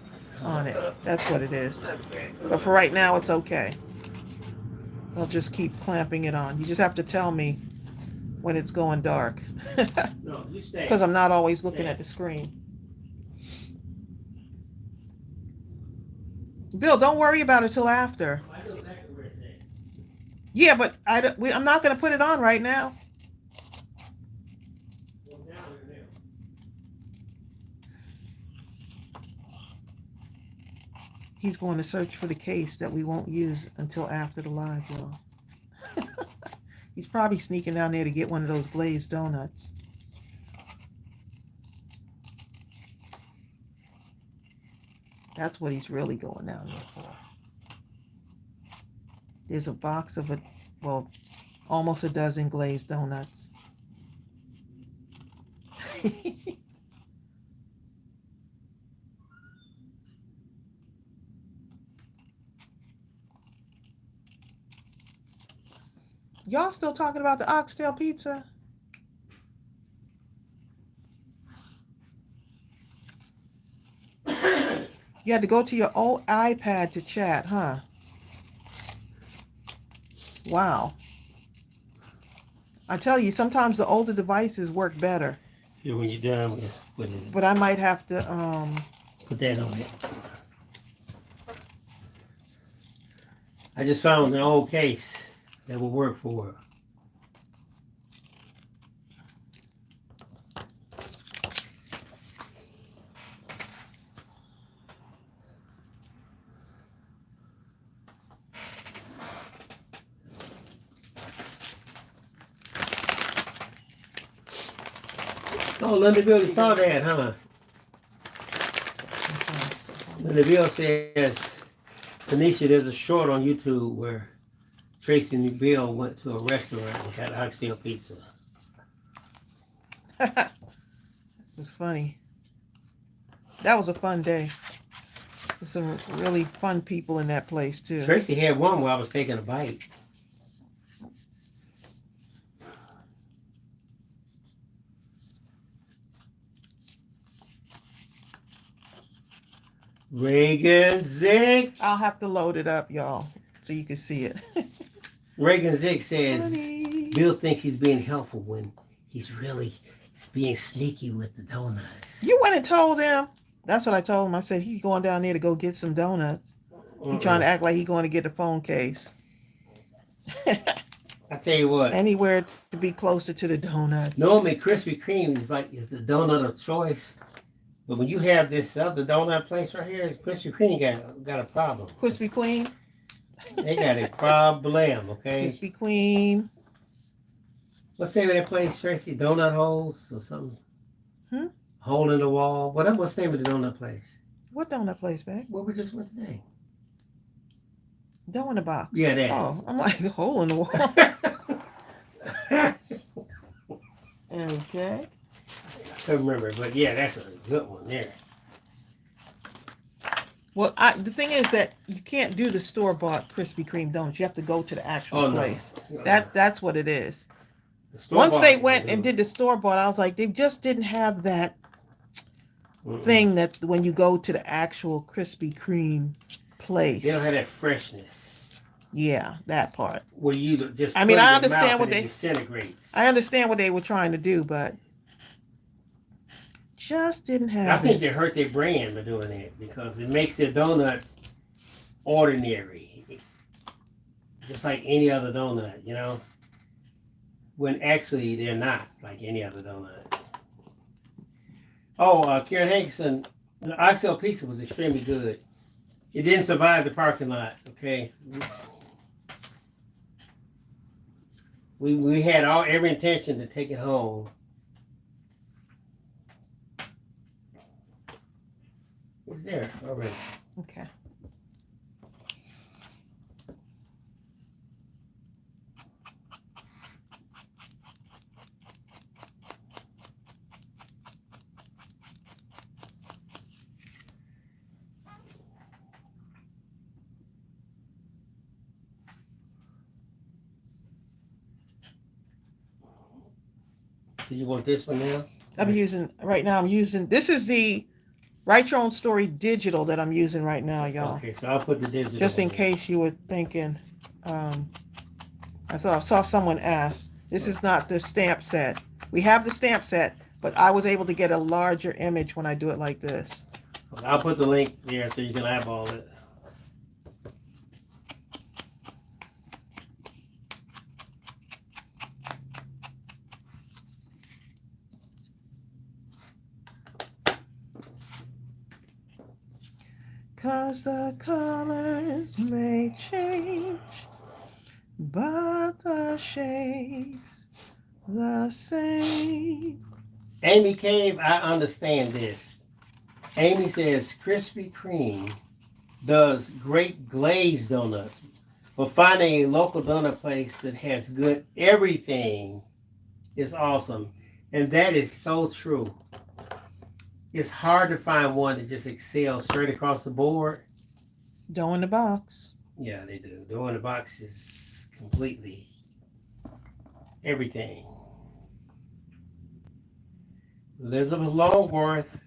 on it. That's what it is. But for right now, it's okay. I'll just keep clamping it on. You just have to tell me when it's going dark. No, you stay. Because I'm not always looking at the screen. Bill, don't worry about it till after. I know exactly where it's at. Yeah, but I'm not going to put it on right now. He's going to search for the case that we won't use until after the live, y'all. He's probably sneaking down there to get one of those glazed donuts. That's what he's really going down there for. There's a box of almost a dozen glazed donuts. Y'all still talking about the Oxtail pizza? You had to go to your old iPad to chat, huh? Wow. I tell you, sometimes the older devices work better, Here, when you're done, put it. but I might have to. Put that on it. I just found an old case that will work for it. Oh, Linda Bill, you saw that, huh? Linda Bill says, Tanisha, there's a short on YouTube where Tracey and Bill went to a restaurant and got Oxtail pizza. It was funny. That was a fun day. There's some really fun people in that place too. Tracey had one where I was taking a bite. Reagan Zick. I'll have to load it up, y'all, so you can see it. Reagan Zick says, Funny. Bill thinks he's being helpful when he's really being sneaky with the donuts. You went and told him. That's what I told him. I said he's going down there to go get some donuts. He trying to act like he's going to get a phone case. I tell you what. Anywhere to be closer to the donuts. Normally, Krispy Kreme is the donut of choice. But when you have this other donut place right here, Krispy Kreme got a problem. Krispy Queen. They got a problem, okay? Krispy Queen. What's the name of that place, Tracy? Donut Holes or something? Hole in the wall. What's the name of the donut place? What donut place, babe? Where we just went today. Donut box. Yeah, that. Oh, I'm like, hole in the wall. Okay. I couldn't remember, but yeah, that's a good one there. Well, the thing is that you can't do the store-bought Krispy Kreme donuts. You have to go to the actual place. No. That's what it is. The Once they went and did the store-bought, I was like, they just didn't have that thing that when you go to the actual Krispy Kreme place. They don't have that freshness. Yeah, that part. Where you just I mean, put it I in understand your mouth what and it they disintegrates. I understand what they were trying to do, but just didn't have I think it. they hurt their brand by doing that because it makes their donuts ordinary, just like any other donut, you know. When actually they're not like any other donut. Oh, Karen Hankerson, the Oxtail pizza was extremely good. It didn't survive the parking lot. Okay, we had every intention to take it home. It's there already. Okay. Do you want this one now? I'm using this is the Write Your Own Story digital that I'm using right now, y'all. Okay, so I'll put the digital. Just in on case you were thinking, I saw someone ask. This is not the stamp set. We have the stamp set, but I was able to get a larger image when I do it like this. there. I'll put the link there so you can eyeball it. Cause the colors may change, but the shapes the same. Amy Cave, I understand this. Amy says Krispy Kreme does great glazed donuts, but finding a local donut place that has good everything is awesome. And that is so true. It's hard to find one that just excels straight across the board. Dough in the box. Yeah, they do. Dough in the box is completely everything. Elizabeth Longworth.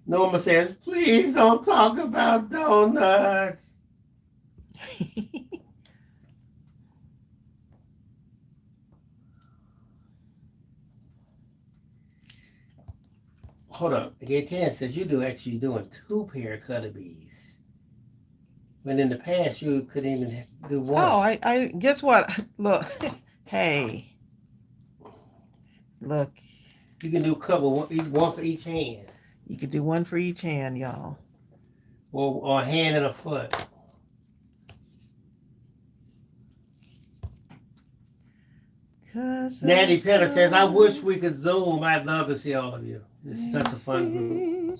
Norma says, please don't talk about donuts. hold up. Gaten says you do actually doing 2 pair of cutter bees. When in the past you couldn't even do one. Oh, I guess what? Look, hey, look, You can do one for each hand. you could do one for each hand, y'all. Or a hand and a foot. Natty Penner says, I wish we could Zoom. I'd love to see all of you. This is such a fun group.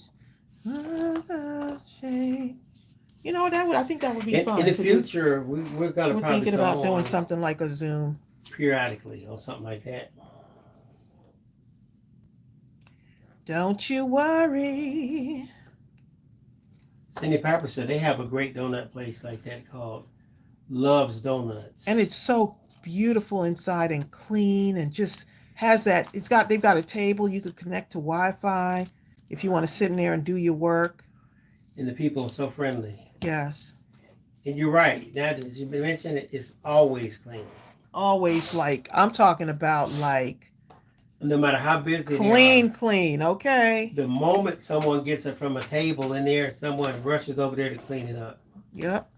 You know, I think that would be fun. In the future, we're going to We're probably thinking come about doing on something like a Zoom. periodically or something like that. Don't you worry. Cindy Piper said they have a great donut place like that called Love's Donuts. And it's so beautiful inside and clean and just has that, they've got a table you could connect to Wi-Fi if you want to sit in there and do your work. And the people are so friendly. Yes. And you're right. Now that you mentioned it, it's always clean. Always I'm talking about No matter how busy clean, okay. The moment someone gets it from a table in there, someone rushes over there to clean it up. Yep.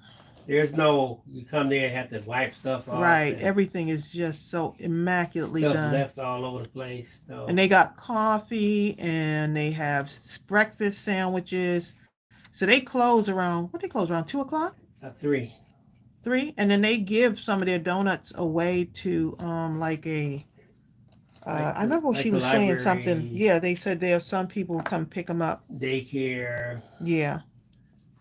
There's no, you come there and have to wipe stuff off. Right. Everything is just so immaculately stuff done. left all over the place. So. And they got coffee and they have breakfast sandwiches. So they close around, 2 o'clock? 3. 3? And then they give some of their donuts away to I remember she was saying something. Yeah, they said there are some people who come pick them up. Daycare. Yeah.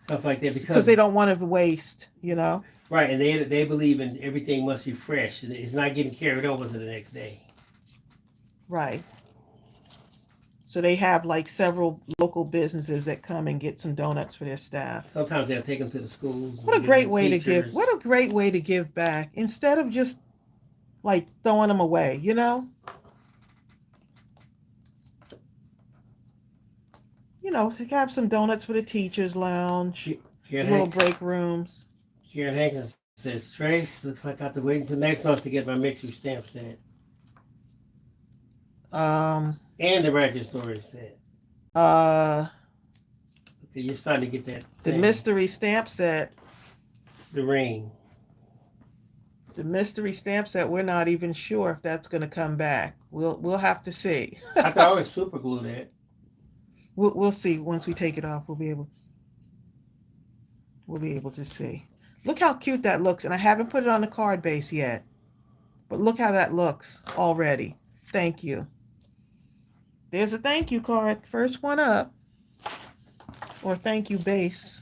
Stuff like that. Because they don't want to waste, you know? Right, and they believe in everything must be fresh. It's not getting carried over to the next day. Right. So they have several local businesses that come and get some donuts for their staff. Sometimes they'll take them to the schools. What a great way to give. What a great way to give back instead of just throwing them away, you know? You know, have some donuts for the teachers' lounge, little break rooms. Karen Hankins says, Trace, looks like I have to wait until next month to get my mixture stamp set. And the Ratchet Story set. Okay, you're starting to get that The thing. mystery stamp set. The ring. The mystery stamp set, we're not even sure if that's going to come back. We'll have to see. I could always super glue that. We'll see. Once we take it off, we'll be able to see. Look how cute that looks. And I haven't put it on the card base yet. But look how that looks already. Thank you. There's a thank you card. First one up. Or thank you base.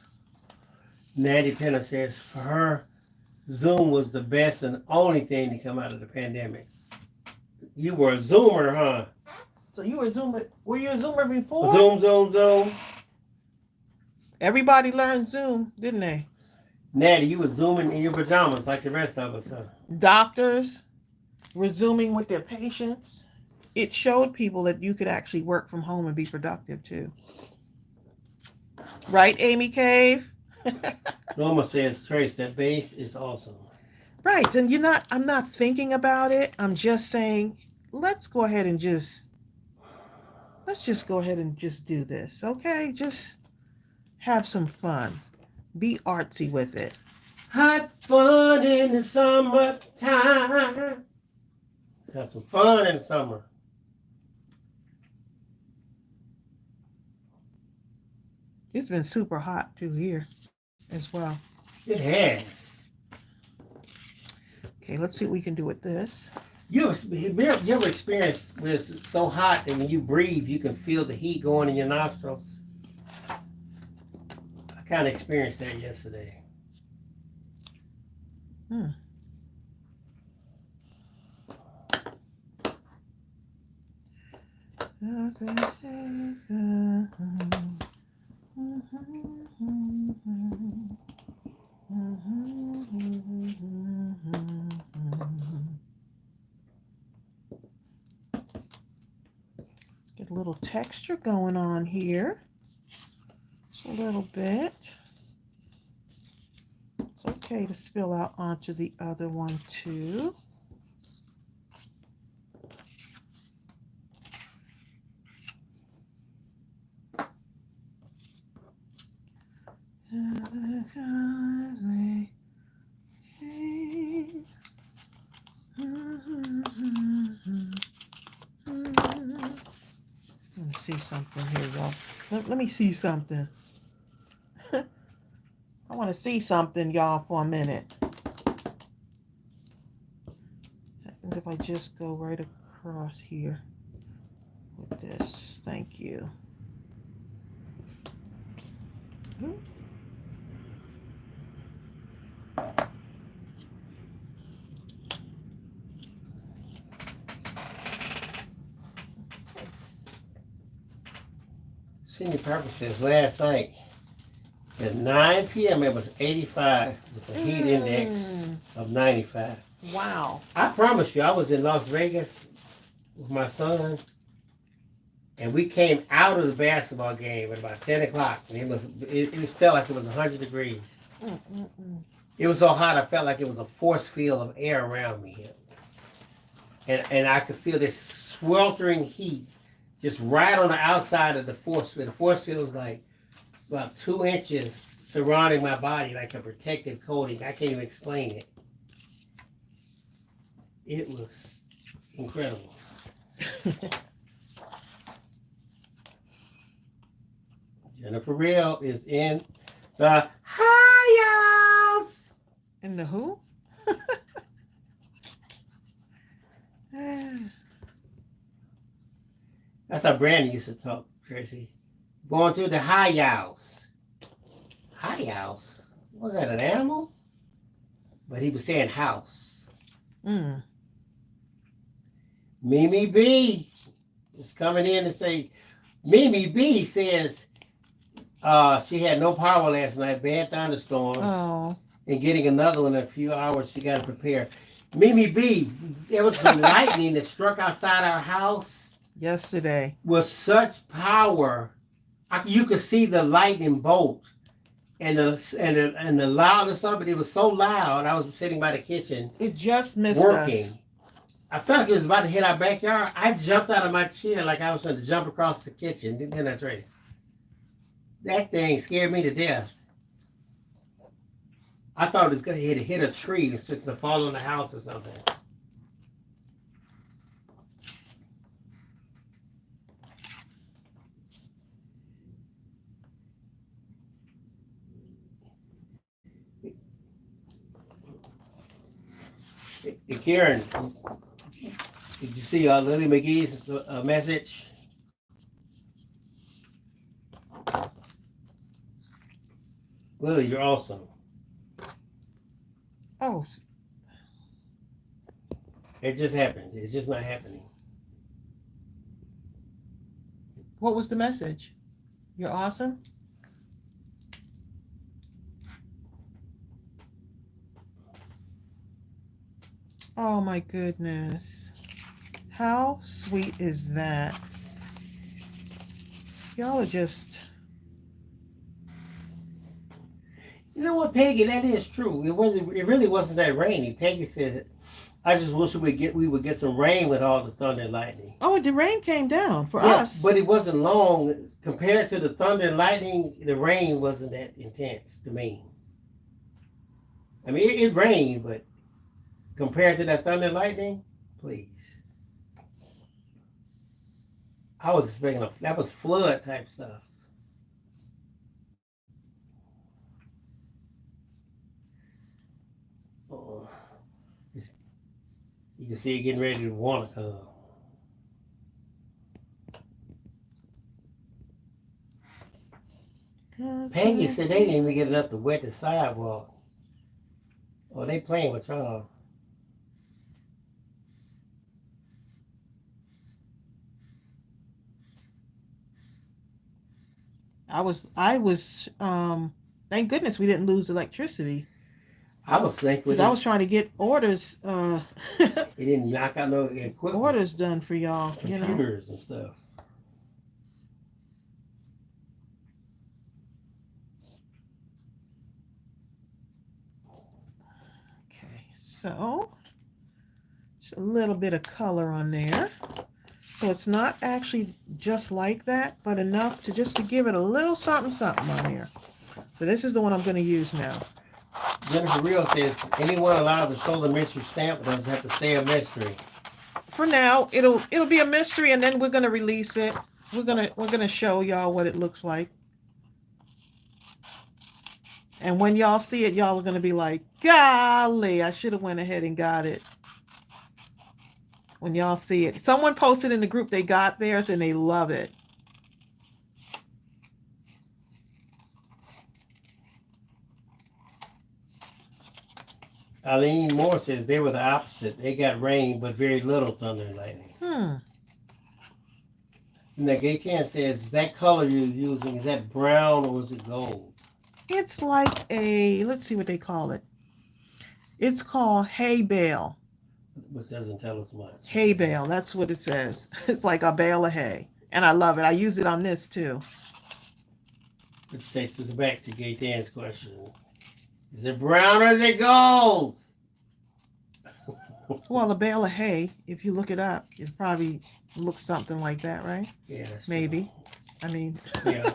Natty Penner says, for her, Zoom was the best and only thing to come out of the pandemic. You were a Zoomer, huh? So you were a Zoomer. Were you a Zoomer before? Zoom. Everybody learned Zoom, didn't they? Natty, you were Zooming in your pajamas like the rest of us, huh? Doctors were Zooming with their patients. It showed people that you could actually work from home and be productive too. Right, Amy Cave? Norma says, Trace, that base is awesome. Right, and I'm not thinking about it. I'm just saying, let's just go ahead and just do this, okay? Just have some fun. Be artsy with it. Hot fun in the summertime. Let's have some fun in the summer. It's been super hot too here as well. It has. Okay, let's see what we can do with this. You ever experienced when it's so hot and when you breathe, you can feel the heat going in your nostrils? I kind of experienced that yesterday. Get a little texture going on here. Just a little bit. It's okay to spill out onto the other one too. Let me see something here, y'all. Let me see something. I want to see something, y'all, for a minute. If I just go right across here with this, thank you. Senior purposes last night at 9 p.m. it was 85 with a heat index of 95. Wow. I promise you, I was in Las Vegas with my son, and we came out of the basketball game at about 10 o'clock, and it felt like it was 100 degrees. It was so hot, I felt like it was a force field of air around me. And I could feel this sweltering heat just right on the outside of the force field. The force field was like about 2 inches surrounding my body like a protective coating. I can't even explain it. It was incredible. Jennifer Real is in the house. In the who? That's how Brandon used to talk, Tracy. Going to the high house. High house? Was that an animal? But he was saying house. Mimi B is coming in and say, Mimi B says she had no power last night, bad thunderstorms, and getting another one in a few hours. She got to prepare. Mimi B, there was some lightning that struck outside our house yesterday with such power. You could see the lightning bolt and the loudness of it. It was so loud. I was sitting by the kitchen. It just missed working. us. I felt like it was about to hit our backyard. I jumped out of my chair like I was going to jump across the kitchen. Then that's right. That thing scared me to death. I thought it was going to hit a tree. It's going to fall on the house or something. Hey, Karen, did you see Lily McGee's message? Lily, you're awesome. Oh. It just happened. It's just not happening. What was the message? You're awesome? Oh my goodness. How sweet is that? Y'all are just... You know what, Peggy? That is true. It really wasn't that rainy. Peggy said, "I just wish we would get some rain with all the thunder and lightning." Oh, the rain came down for us. But it wasn't long compared to the thunder and lightning. The rain wasn't that intense to me. I mean, it rained, but compared to that thunder and lightning, please. I was expecting that was flood type stuff. You can see it getting ready to want to come. Peggy said they didn't even get enough to wet the sidewalk. Oh, they playing with y'all. I was thank goodness we didn't lose electricity. I was thinking because I was trying to get orders it didn't knock out no equipment. Orders done for y'all, computers and stuff. Okay, so just a little bit of color on there. So it's not actually just like that, but enough to just to give it a little something on there. So this is the one I'm going to use now. Jennifer Real says, anyone allowed to show the mystery stamp doesn't have to stay a mystery. For now, it'll be a mystery, and then we're going to release it. We're gonna show y'all what it looks like. And when y'all see it, y'all are going to be like, golly, I should have went ahead and got it. When y'all see it. Someone posted in the group they got theirs and they love it. Eileen Moore says they were the opposite. They got rain, but very little thunder and lightning. And the Gaytan says, is that color you're using, is that brown or is it gold? It's like a, let's see what they call it. It's called hay bale. Which doesn't tell us much. Hay bale, that's what it says. It's like a bale of hay. And I love it. I use it on this too. Which takes us back to Gaytan's question. Is it brown or is it gold? Well, a bale of hay, if you look it up, it probably looks something like that, right? Yeah, that's maybe. True. I mean, yeah.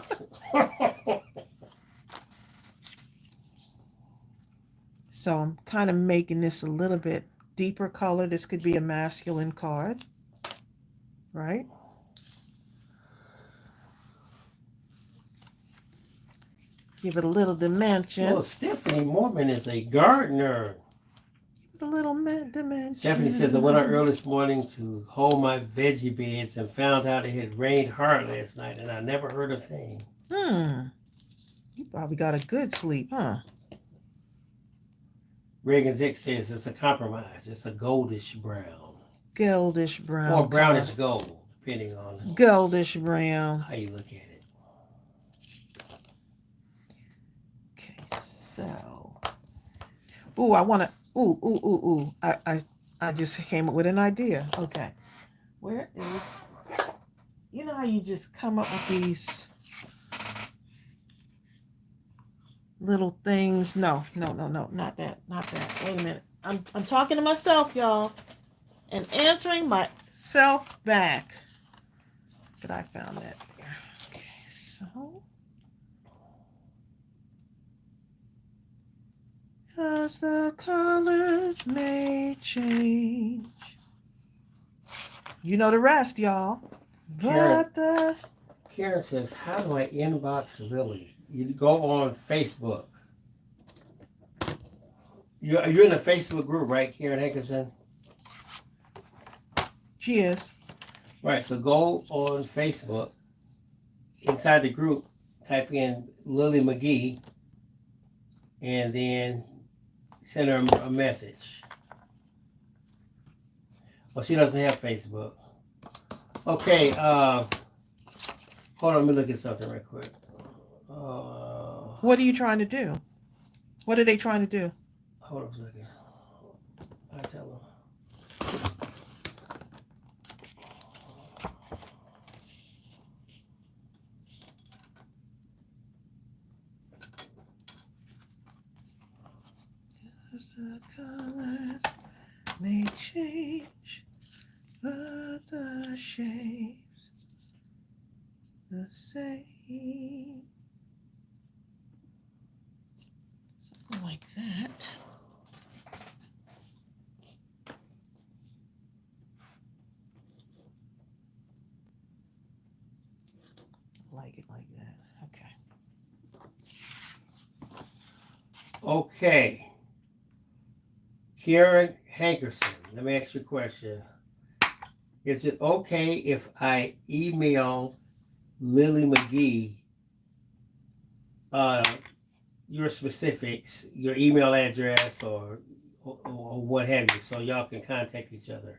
So I'm kind of making this a little bit deeper color. This could be a masculine card, right? Give it a little dimension. Well, Stephanie Mormon is a gardener. A little dimension. Stephanie says, I went out early this morning to hold my veggie beds and found out it had rained hard last night, and I never heard a thing. You probably got a good sleep, huh? Reagan Zick says it's a compromise. It's a goldish brown. Goldish brown. Or brownish gold, depending on goldish brown. How you look at it. Okay, so. Ooh, I want to. Ooh. I just came up with an idea. Okay. Where is. You know how you just come up with these little things? No, not that. Wait a minute. I'm talking to myself, y'all, and answering myself back. But I found that there. Okay, so. Cause the colors may change. You know the rest, y'all. Karen says, how do I inbox Lily? You go on Facebook. You're in the Facebook group, right, Karen Hankerson? She is. Right, so go on Facebook. Inside the group, type in Lily McGee, and then send her a message. Well, she doesn't have Facebook. Okay, hold on, let me look at something right quick. What are you trying to do? What are they trying to do? Hold on a second. I tell them. The colors may change, but the shapes the same. Something like that. Like it like that. Okay. Okay. Karen Hankerson, let me ask you a question. Is it okay if I email Lily McGee your specifics, your email address or what have you, so y'all can contact each other?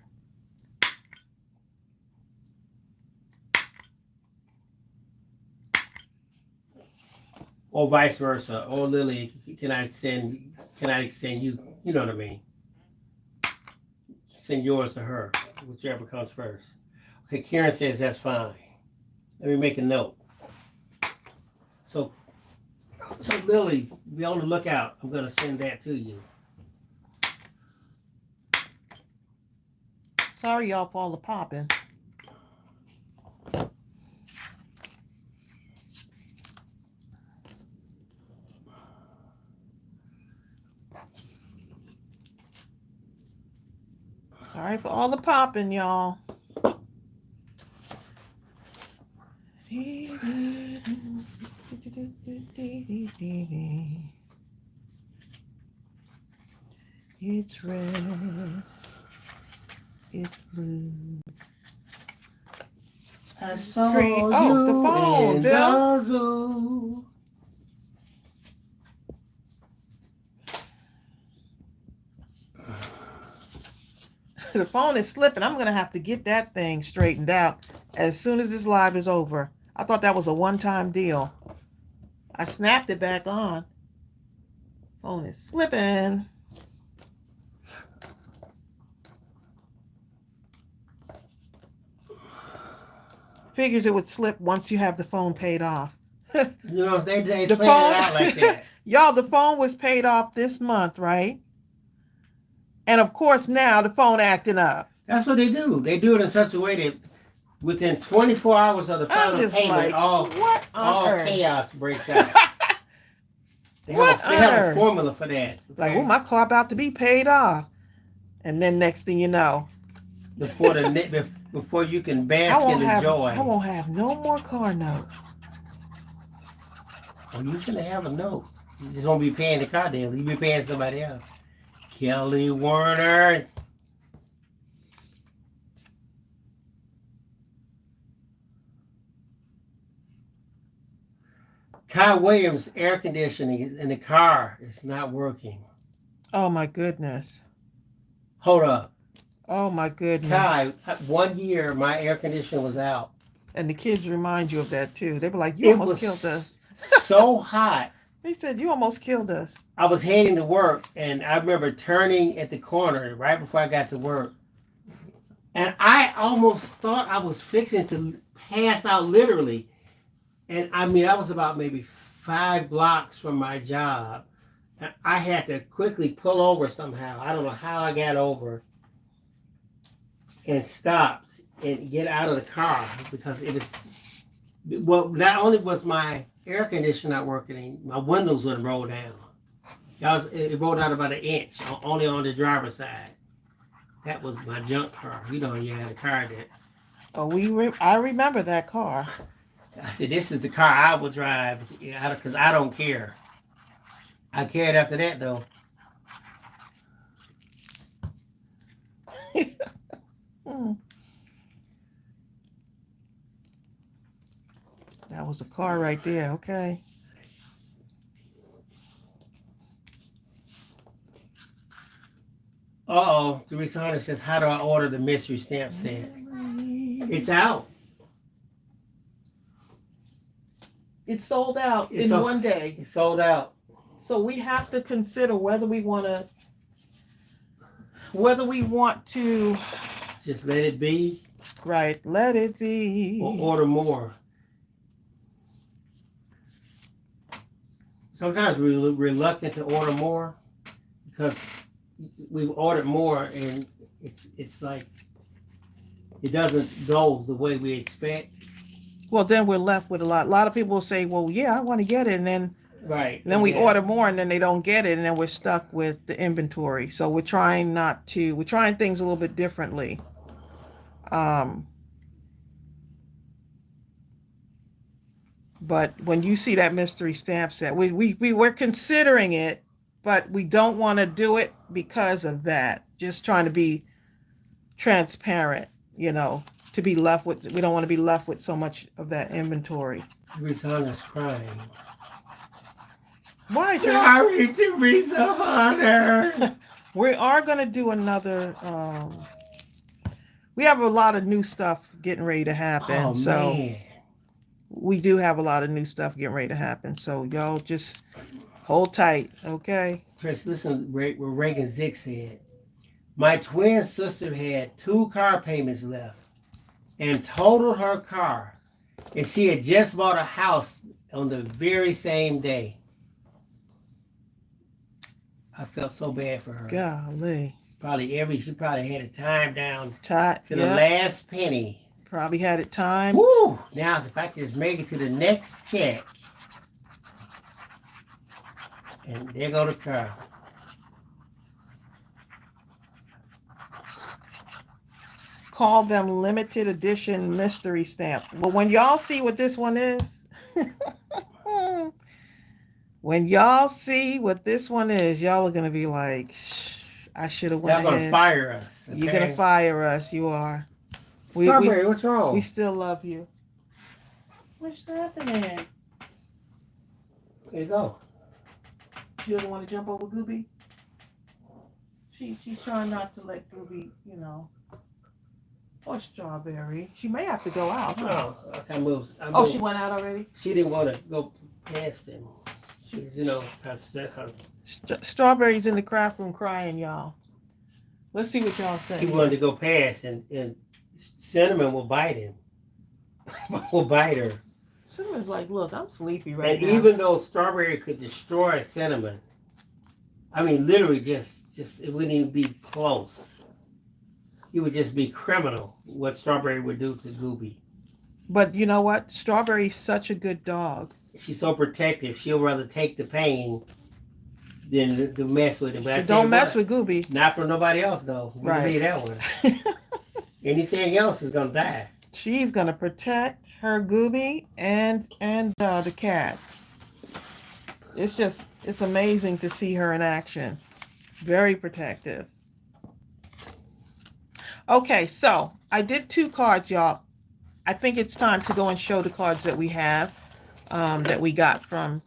Or vice versa. Or Lily, can I send you, you know what I mean? Send yours to her, whichever comes first. Okay, Karen says that's fine. Let me make a note. So Lily, be on the lookout. I'm gonna send that to you. Sorry, y'all, for all the popping. Sorry for all the popping, y'all. It's red. It's blue. I saw Screen. you Oh, the phone, in Bill. the zoo. The phone is slipping. I'm going to have to get that thing straightened out as soon as this live is over. I thought that was a one-time deal. I snapped it back on. Phone is slipping. Figures it would slip once you have the phone paid off. You know, they The planned phone- it out like that. Y'all, the phone was paid off this month, right? And of course now the phone acting up. That's what they do. They do it in such a way that within 24 hours of the I'm final just payment, like, all what on earth? chaos breaks out. They What have, they have on a earth? formula for that. Like, okay? oh, my car about to be paid off. And then next thing you know, Before before you can bask in the joy. I won't have no more car note. Oh, you shouldn't have a note. You just won't be paying the car deal. You be paying somebody else. Kelly Warner. Kai Williams' air conditioning in the car is not working. Oh my goodness. Hold up. Oh my goodness. Kai, 1 year my air conditioner was out. And the kids remind you of that too. They were like, you It almost was killed us. so hot. They said, you almost killed us. I was heading to work, and I remember turning at the corner right before I got to work. And I almost thought I was fixing to pass out literally. And I mean, I was about maybe 5 blocks from my job. And I had to quickly pull over somehow. I don't know how I got over and stopped and get out of the car because it was, well, not only was my air conditioner not working, my windows wouldn't roll down. It rolled out about 1 inch, only on the driver's side. That was my junk car. You know, you had a car that. Oh, I remember that car. I said, this is the car I would drive because I don't care. I cared after that, though. That was a car right there, okay. Uh-oh. Teresa Hunter says, how do I order the mystery stamp set? It's out. It's sold out It's in 1 day. It's sold out. So we have to consider whether we want to Just let it be right, let it be. or order more. Sometimes we're reluctant to order more because we've ordered more and it's like it doesn't go the way we expect. Well, then we're left with a lot of people will say, well, yeah, I want to get it, and then we Yeah. order more and then they don't get it, and then we're stuck with the inventory. So we're trying things a little bit differently. But when you see that mystery stamp set, we were considering it, but we don't want to do it because of that. Just trying to be transparent, we don't want to be left with so much of that inventory. Teresa Hunter's crying. Why, Teresa? Sorry, Teresa Hunter. We are going to do another, we have a lot of new stuff getting ready to happen. Oh, so man. we do have a lot of new stuff getting ready to happen. So y'all just hold tight, okay? Chris, listen what Reagan Zick said. My twin sister had 2 car payments left and totaled her car. And she had just bought a house on the very same day. I felt so bad for her. Golly. She probably had it timed down Tight. to the last penny. Probably had it timed. Woo! Now, if I could just make it to the next check. And there go the car. call them limited edition mystery stamp. Well, when y'all see what this one is, when y'all see what this one is, y'all are going to be like, I should have went Y'all gonna ahead. fire us. Okay? You're going to fire us. You are. Strawberry, what's wrong? We still love you. What's happening? There you go. She doesn't want to jump over Gooby? She's trying not to let Gooby, or Strawberry. She may have to go out. No, I moved. She went out already? She didn't want to go past him. She's, Strawberry's in the craft room crying, y'all. Let's see what y'all say. He wanted to go past, and Cinnamon will bite him. Will bite her. Cinnamon's like, look, I'm sleepy right now. And even though Strawberry could destroy Cinnamon, I mean, literally just it wouldn't even be close. It would just be criminal what Strawberry would do to Gooby. But you know what? Strawberry's such a good dog. She's so protective. She'll rather take the pain than to mess with him. But Don't mess with Gooby. Not for nobody else, though. We Right. leave that one. Anything else is going to die. She's going to protect her Gooby and the cat. It's amazing to see her in action. Very protective. Okay, so I did 2 cards, y'all. I think it's time to go and show the cards that we have, that we got from.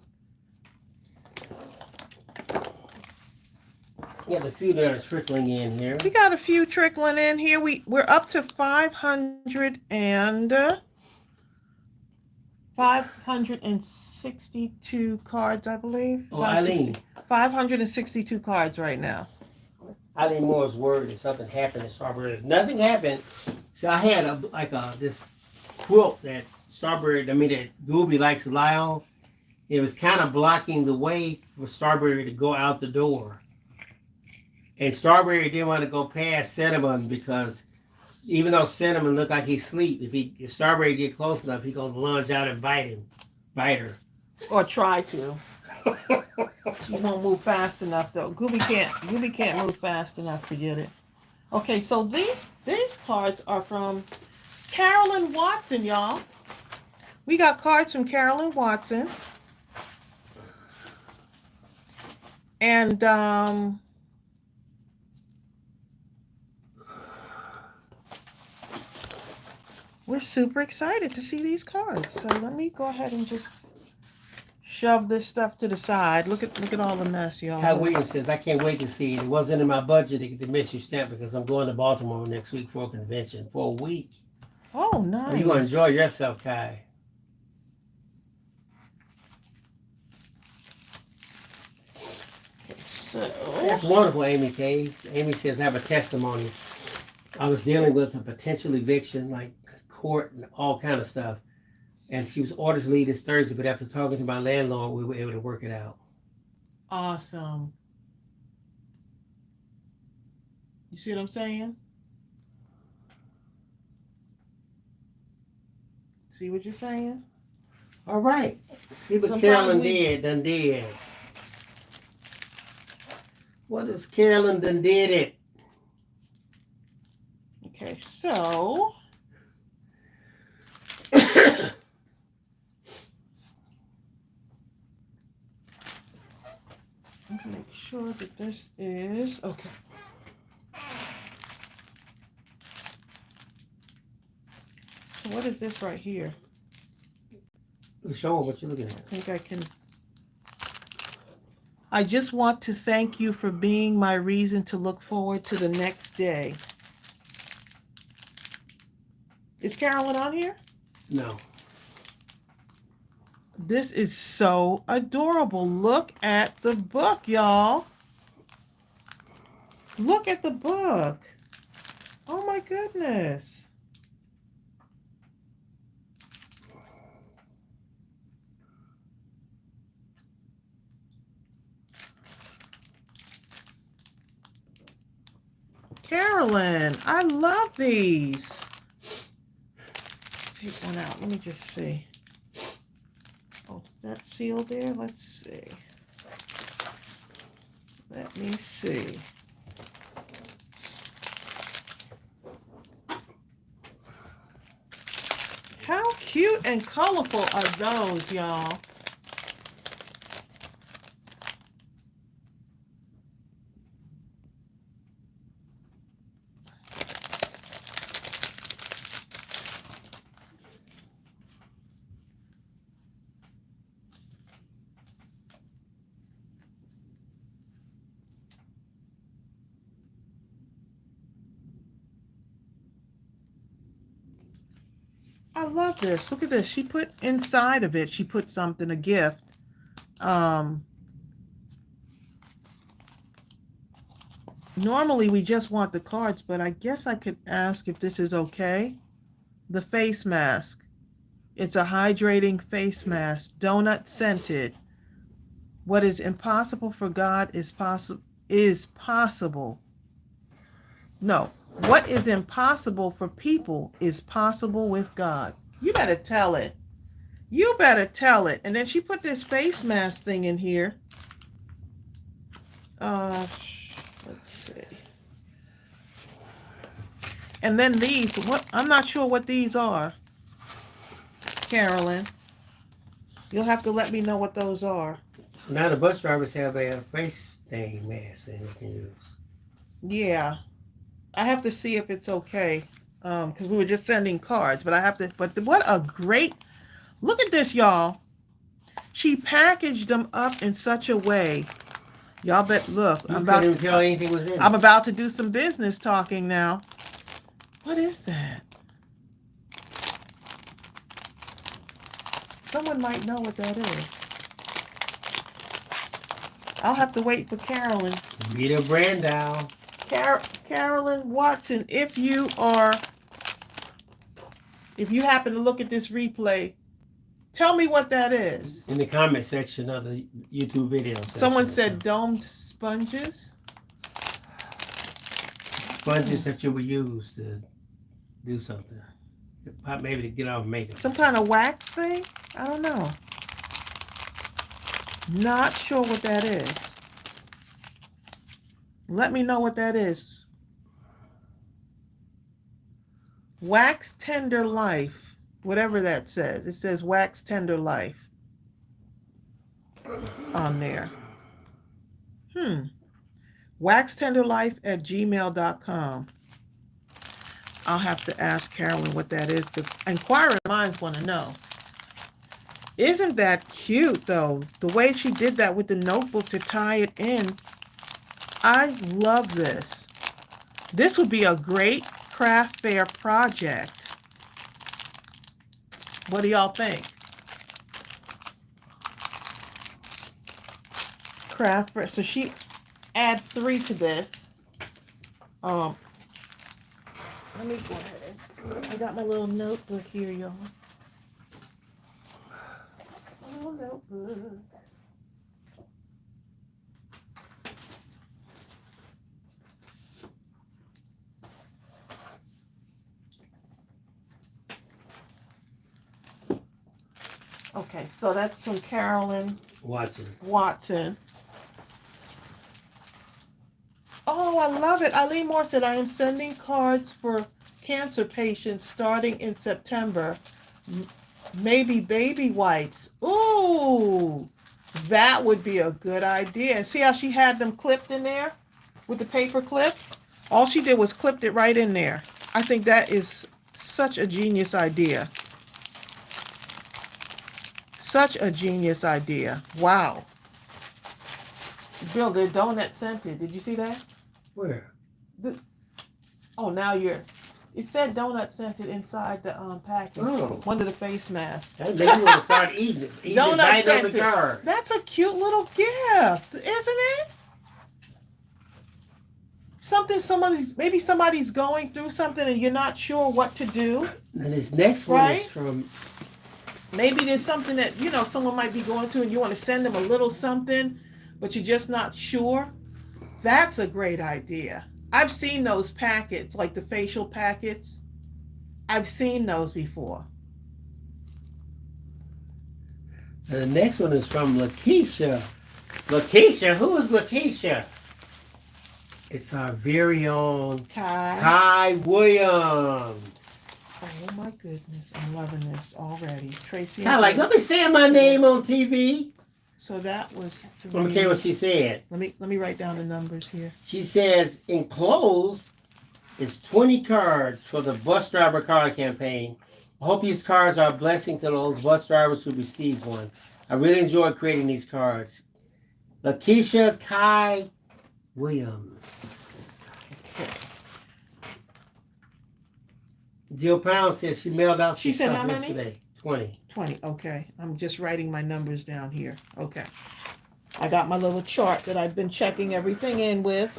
Yeah, the few that are trickling in here. We got a few trickling in here. We're up to 562 cards, I believe. Oh, Eileen. 562 cards right now. Eileen Moore's word that something happened to Strawberry. Nothing happened. So I had this quilt that that Gooby likes to lie on. It was kind of blocking the way for Strawberry to go out the door. And Strawberry didn't want to go past Cinnamon because even though Cinnamon looked like he's asleep, if Strawberry get close enough, he's gonna lunge out and bite her. Or try to. She won't move fast enough though. Gooby can't move fast enough to get it. Okay, so these cards are from Carolyn Watson, y'all. We got cards from Carolyn Watson. And we're super excited to see these cards. So let me go ahead and just shove this stuff to the side. Look at all the mess, y'all. Kyle Williams says, I can't wait to see it. It wasn't in my budget to get the mystery stamp because I'm going to Baltimore next week for a convention for a week. Oh, nice. You're going to enjoy yourself, Kai. So That's wonderful, Amy K. Amy says, I have a testimony. I was dealing with a potential eviction, like court and all kind of stuff. And she was ordered to leave this Thursday, but after talking to my landlord, we were able to work it out. awesome. You see what I'm saying? See what you're saying? All right. See what Sometimes Carolyn we- done did. What is Carolyn done did it? Okay, so make sure that this is okay. So what is this right here? Show them what you're looking I at. think I can. I just want to thank you for being my reason to look forward to the next day. Is Carolyn on here? No. This is so adorable. Look at the book, y'all. Look at the book. Oh my goodness. Carolyn, I love these. Take one out. Let me just see. Oh, is that sealed there? Let's see. Let me see. cute and colorful are those, y'all? I love this. Look at this. She put inside of it, she put something, a gift. Normally we just want the cards, but I guess I could ask if this is okay. The face mask. It's a hydrating face mask, donut scented. What is impossible for God is possible. No, what is impossible for people is possible with God. You better tell it. You better tell it. And then she put this face mask thing in here. Let's see. And then these, what, I'm not sure what these are. Carolyn, you'll have to let me know what those are. Now the bus drivers have a face thing mask that you can use. Yeah. I have to see if it's okay. Because we were just sending cards, but I have to, but what a great, look at this, y'all. She packaged them up in such a way. Y'all bet, look, You couldn't even tell anything was in it. I'm about to do some business talking now. What is that? Someone might know what that is. I'll have to wait for Carolyn. Be the brand down. Carolyn Watson, if you happen to look at this replay, tell me what that is. In the comment section of the YouTube video. Someone said domed sponges. Sponges that you would use to do something. Maybe to get off makeup. Some kind of wax thing? I don't know. Not sure what that is. Let me know what that is. Wax Tender Life. Whatever that says. It says Wax Tender Life on there. waxtenderlife@gmail.com. I'll have to ask Carolyn what that is because inquiring minds want to know. Isn't that cute though? The way she did that with the notebook to tie it in. I love this. This would be a great craft fair project. What do y'all think? Craft fair. So she add 3 to this. Let me go ahead. I got my little notebook here, y'all. Oh, notebook. Okay, so that's from Carolyn Watson. Oh, I love it. Eileen Moore said, I am sending cards for cancer patients starting in September. Maybe baby wipes. Ooh, that would be a good idea. And see how she had them clipped in there with the paper clips? All she did was clipped it right in there. I think that is such a genius idea. Such a genius idea. Wow. Bill, they're donut scented. Did you see that? Where? Oh, now you're. It said donut scented inside the package. Oh. Under the face mask. That makes you want to start eating it. Donut right scented. on the card. That's a cute little gift, isn't it? Something maybe somebody's going through something and you're not sure what to do. And this next one Right? is from. Maybe there's something that, someone might be going through and you want to send them a little something, but you're just not sure. That's a great idea. I've seen those packets, like the facial packets. I've seen those before. And the next one is from Lakeisha. Lakeisha? Who is Lakeisha? It's our very own Kai. Kai Williams. Oh my goodness, I'm loving this already. Tracy. Kind of like, let me say my name on TV. So that was Let me tell you what she said. Let me write down the numbers here. She says enclosed is 20 cards for the bus driver card campaign. I hope these cards are a blessing to those bus drivers who receive one. I really enjoy creating these cards. Lakeisha Kai Williams. Okay. Jill Pound says she mailed out She some said stuff how many? yesterday. 20. 20. Okay. I'm just writing my numbers down here. Okay. I got my little chart that I've been checking everything in with.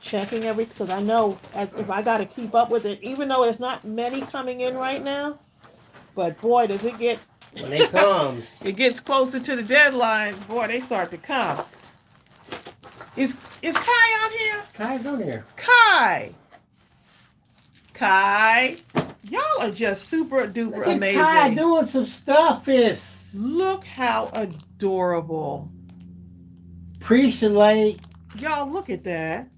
Checking everything because I know if I got to keep up with it, even though there's not many coming in right now. But boy, does it get. When they come. It gets closer to the deadline. Boy, they start to come. Is Kai on here? Kai's on there. Kai. Y'all are just super duper Look at amazing. Kai doing some stuff. Look how adorable. Appreciate. Y'all, look at that.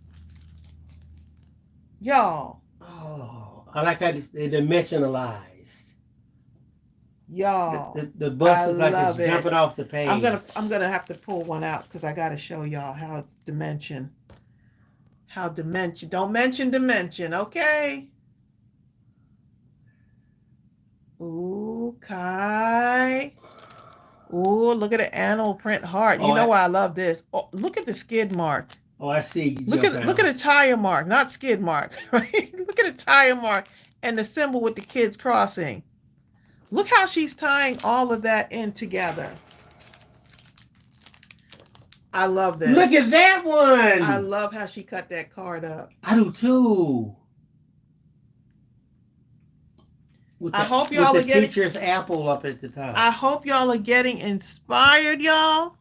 Y'all. Oh, I like how they dimensionalized. Y'all. The bus is like love it's it. jumping off the page. I'm gonna have to pull one out because I gotta show y'all how it's dimension. How dimension. Don't mention dimension, okay? Ooh, Kai. Ooh, look at the animal print heart. You know why I love this. Oh, look at the skid mark. Oh, I see. Look at a tire mark, not skid mark, right? Look at a tire mark and the symbol with the kids crossing. Look how she's tying all of that in together. I love this. Look at that one. I love how she cut that card up. I do too. I hope y'all are getting teacher's apple up at the top. I hope y'all are getting inspired, y'all.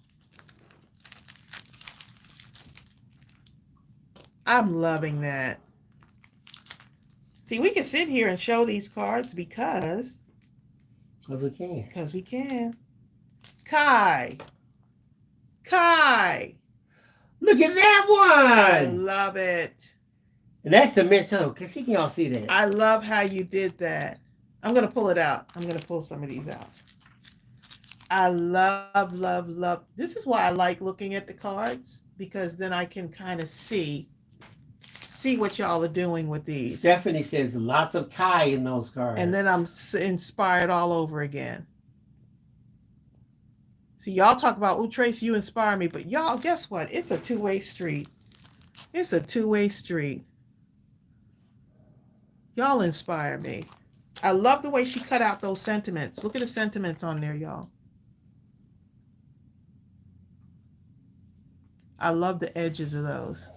I'm loving that. See, we can sit here and show these cards because we can. Because we can. Kai. Look at that one. I love it. And that's the mental. Can y'all see that? I love how you did that. I'm going to pull it out. I'm going to pull some of these out. I love. This is why I like looking at the cards, because then I can kind of see what y'all are doing with these. Stephanie says lots of Kai in those cards. And then I'm inspired all over again. See, y'all talk about, oh, Trace, you inspire me. But y'all, guess what? It's a two-way street. It's a two-way street. Y'all inspire me. I love the way she cut out those sentiments. Look at the sentiments on there, y'all. I love the edges of those.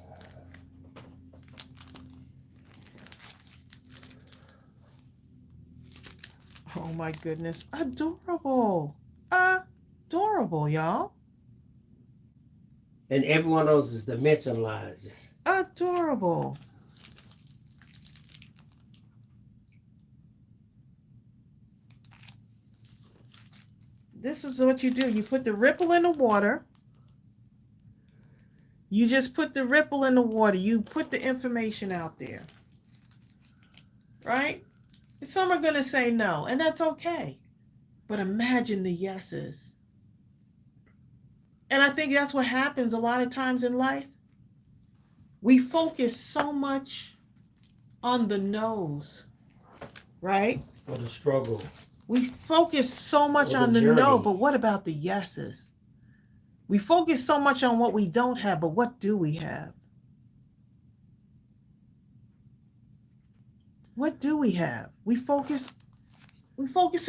Oh my goodness. Adorable. Adorable, y'all. And every one of those is dimensionalized. Adorable. This is what you do. You put the ripple in the water. You just put the ripple in the water. You put the information out there. Right? Some are going to say no, and that's okay. But imagine the yeses. And I think that's what happens a lot of times in life. We focus so much on the no's, right? Or the struggle. We focus so much on the no, but what about the yeses? We focus so much on what we don't have, but what do we have? What do we have? We're focusing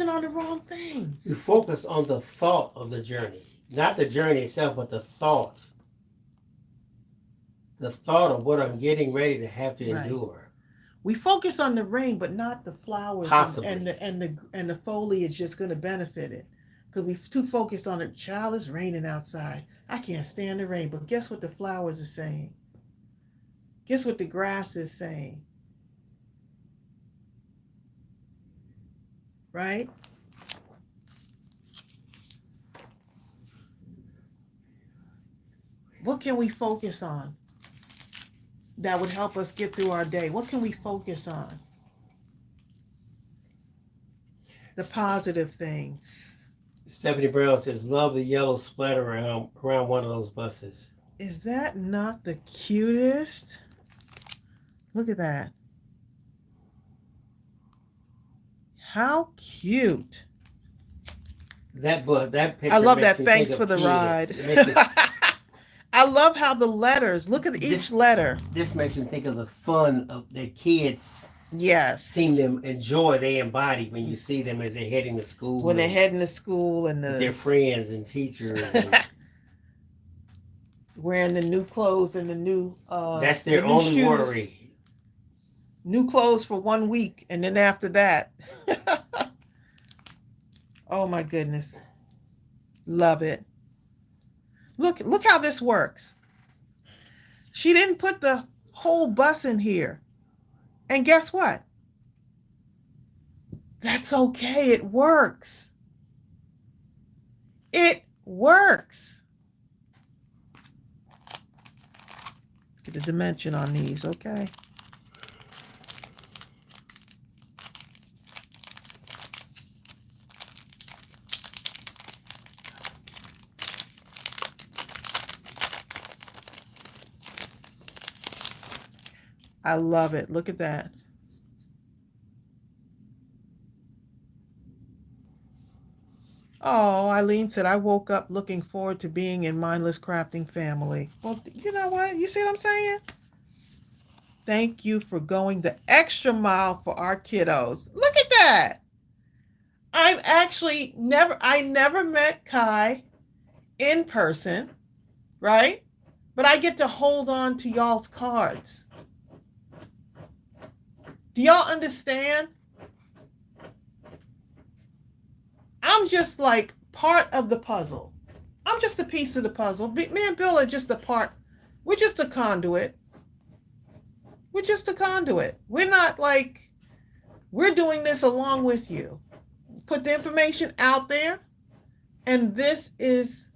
on the wrong things. We focus on the thought of the journey. Not the journey itself, but the thought. The thought of what I'm getting ready to have to endure. We focus on the rain, but not the flowers. Possibly. and the foliage just going to benefit it. Because we too focused on it. Child, it's raining outside. I can't stand the rain. But guess what the flowers are saying? Guess what the grass is saying? Right? What can we focus on that would help us get through our day? What can we focus on? the positive things. Stephanie Brown says, love the yellow splatter around one of those buses. Is that not the cutest? Look at that. How cute. That picture I love makes that. me Thanks think for of the kids. ride. It makes me- I love how the letters, look at each This- letter. This makes me think of the fun of the kids Yes. seem to enjoy, they embody when you see them as they're heading to school. When they're heading to school and with their friends and teachers. And wearing the new clothes and the new that's their the new only shoes. worry. New clothes for 1 week, and then after that. Oh my goodness. Love it. Look how this works. She didn't put the whole bus in here. And guess what? That's okay. It works. It works. Get the dimension on these, okay? I love it. Look at that. Oh, Eileen said, I woke up looking forward to being in Mindless Crafting family. Well, you know what? You see what I'm saying? Thank you for going the extra mile for our kiddos. Look at that. I never met Kai in person, right? But I get to hold on to y'all's cards. Do y'all understand? I'm just like part of the puzzle. I'm just a piece of the puzzle. Me and Bill are just a part. We're just a conduit. We're just a conduit. We're not like, we're doing this along with you. Put the information out there, and this is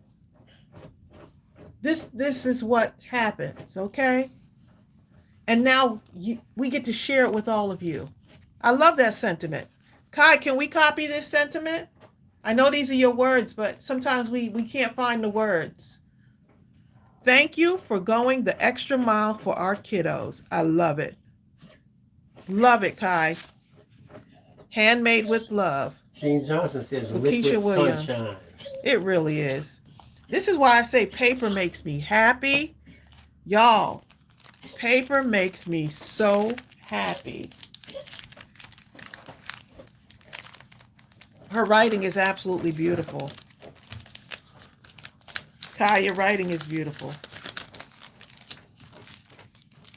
what happens, okay? And now we get to share it with all of you. I love that sentiment. Kai, can we copy this sentiment? I know these are your words, but sometimes we can't find the words. Thank you for going the extra mile for our kiddos. I love it. Love it, Kai. Handmade with love. Gene Johnson says, Lakeisha liquid Williams. sunshine. It really is. This is why I say paper makes me happy. Y'all, paper makes me so happy. Her writing is absolutely beautiful. Kai, your writing is beautiful.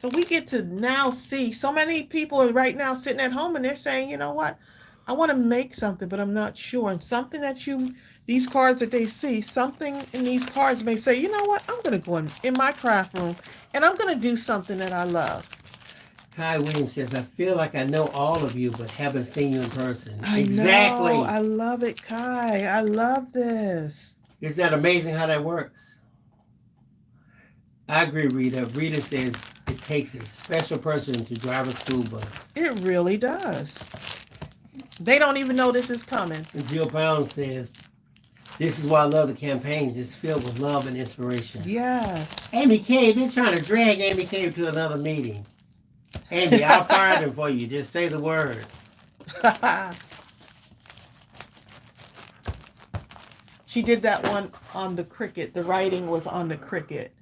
So we get to now see, so many people are right now sitting at home and they're saying, you know what? I want to make something, but I'm not sure. And something that these cards that they see, something in these cards may say, you know what? I'm going to go in my craft room and I'm going to do something that I love. Kai Williams says, I feel like I know all of you, but haven't seen you in person. Exactly. I love it, Kai. I love this. Isn't that amazing how that works? I agree, Rita. Rita says it takes a special person to drive a school bus. It really does. They don't even know this is coming. And Jill Brown says, this is why I love the campaigns. It's filled with love and inspiration. Yes. Amy K, they're trying to drag Amy K to another meeting. Andy, I'll fire them for you. Just say the word. She did that one on the cricket. The writing was on the cricket.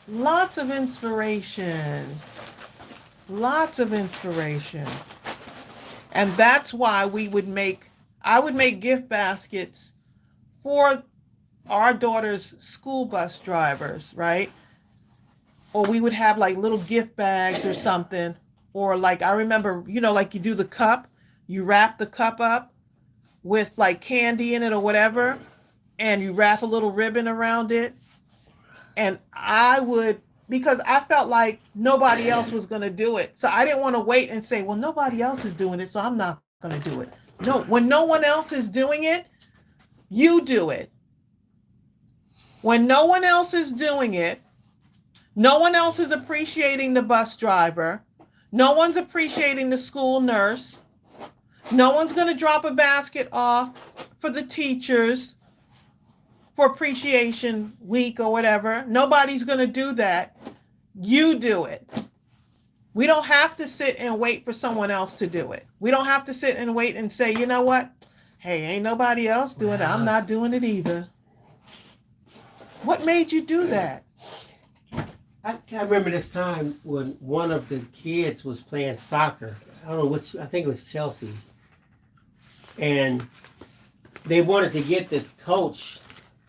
Lots of inspiration. Lots of inspiration. And that's why I would make gift baskets for our daughter's school bus drivers, right? Or we would have like little gift bags or something. Or like, I remember, like you do the cup, you wrap the cup up with like candy in it or whatever, and you wrap a little ribbon around it. And because I felt like nobody else was going to do it. So I didn't want to wait and say, well, nobody else is doing it, so I'm not going to do it. No, when no one else is doing it, you do it. When no one else is doing it, no one else is appreciating the bus driver, No one's appreciating the school nurse. No one's going to drop a basket off for the teachers for appreciation week or whatever. Nobody's going to do that. You do it. We don't have to sit and wait for someone else to do it. We don't have to sit and wait and say, you know what? Hey, ain't nobody else doing it. I'm not doing it either. What made you do that? I remember this time when one of the kids was playing soccer. I don't know which, I think it was Chelsea. And they wanted to get the coach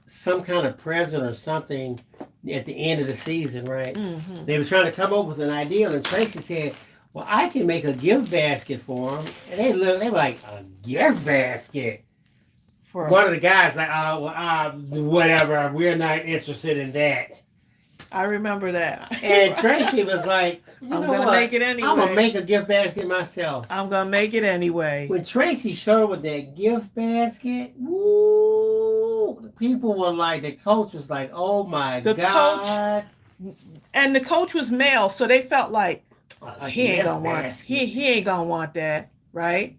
some kind of present or something at the end of the season, right? Mm-hmm. They were trying to come up with an idea, and Tracey said, well, I can make a gift basket for them. And they were like, a gift basket? For one of the guys like, whatever, we're not interested in that. I remember that. And Tracey was like, I'm going to make it anyway. I'm going to make a gift basket myself. I'm going to make it anyway. When Tracey showed with that gift basket, woo, people were like, the coach was like, oh my God. And the coach was male, so they felt like, he ain't going to want that, right?